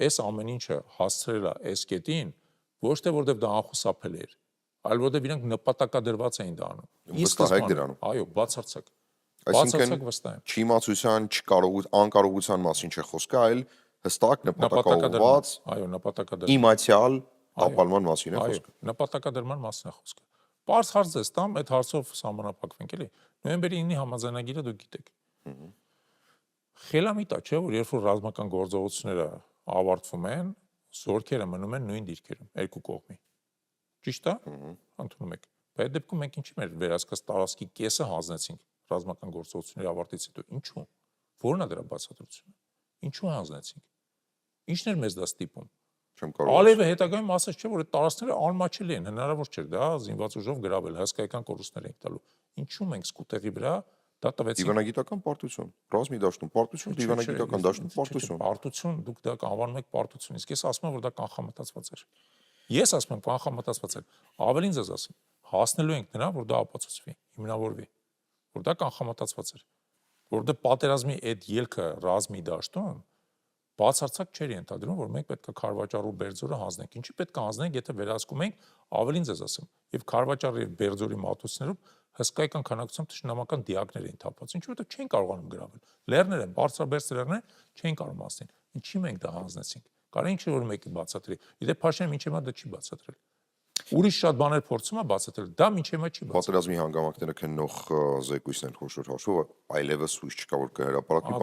այս ամեն ինչը հասցրել է այս կետին, ոչ թե որտեվ դա անխուսափել էր, այլ որտեվ իրանք նպատակադրված էին դա անում։ Վստահ եք դրանում։ Այո, բացարձակ։ Այսինքն վստահ եմ։ չիմացության, անկարողության մասին չէ խոսքը, այլ հստակ նպատակաուղղված, այո, նպատակադրման, իմացիալ տապալման մասին է խոսքը։ այո, նպատակադրման մասին է խոսքը։ Պարզ հարց ես տամ, այդ հարցով սահմանափակվենք, էլի։ Նոյեմբերի 9-ի համաձայնագիրը դուք գիտեք։ Խելամիտ է, չէ՞, որ երբ որ ռազմական գործողությունները ավարտվում են, զորքերը մնում են նույն դիրքերում, երկու կողմի։ Ճիշտ է։ Ընդունում եք։ Բայց այդ դեպքում մենք ինչի մեր վերահսկած տարածքի կեսը հանձնեցինք ռազմական գործողությունների ավարտից հետո։ Ինչու՞։ Որն է դրա բացատրությունը։ Ինչու հանձնեցինք։ Ինչն էր մեզ դա ստիպում։ Չեմ կարող։ Ալևը հետագայում ասաց չէ, որ այդ տարածքները անմաչելի են, հնարավոր չէր դա զինված ուժով գրավել, հսկայական կորուստներ ենք տալու։ Ինչու մենք սկուտեղի վրա դա տվեցինք։ Դիվանագիտական պարտություն, ռազմի դաշտում պարտություն, դիվանագիտական դաշտում պարտություն։ Պարտություն, դուք դա անվանում եք պարտություն, իսկ ես ասում եմ, որ դա կանխամտածված էր։ Ես ասում եմ, կանխամտածված էր։ Ավելին ձեզ ասեմ, հասնելու ենք նրան, որ դա ապացուցվի, հիմնավորվի, որ դա կանխամտածված էր։ Որովհետև պատերազմի այդ ելքը ռազմի դաշտում բացարձակ չէր ենթադրում, որ մենք պետք է Քարվաճառ ու Բերձորը հանձնենք։ Ինչի պետք է հանձնենք, եթե վերահսկում ենք, ավելին ձեզ ասեմ, եւ Քարվաճառի եւ Բերձորի մատուցներում հսկայական քանակությամբ թշնամական դիակներ էին թափած։ Ինչու՞ որտեղ չեն կարողանում գրավել։ Լեռներ են, բարձրաբերձ լեռներ չեն կարող հասնել։ Ինչի մենք դա հանձնեցինք։ Կարա ինչ որ մեկը բացատրի։ Իդեպ Փաշինյանը մինչև հիմա դա չի բացատրել։ Ուրիշ շատ բաներ փորձում է բացատրել, դա մինչև հիմա չի բացատրել։ Պատերազմի հանգամանքները քննող զեկույցն են խոշոր հաշվով, այլևս հույս չկա, որ կհրապարակվի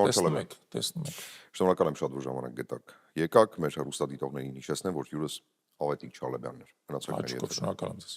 Տեսնում եք։ Շնորհակալ եմ շատ, որ ժամանակ գտաք։ Եկաք մեր հեռուստադիտողներին հիշեցնեմ, որ հյուրս Ավետիք Չալեբյանն էր։ Մնացեք մեր հետ։ Շնորհակալ եմ ձեզ։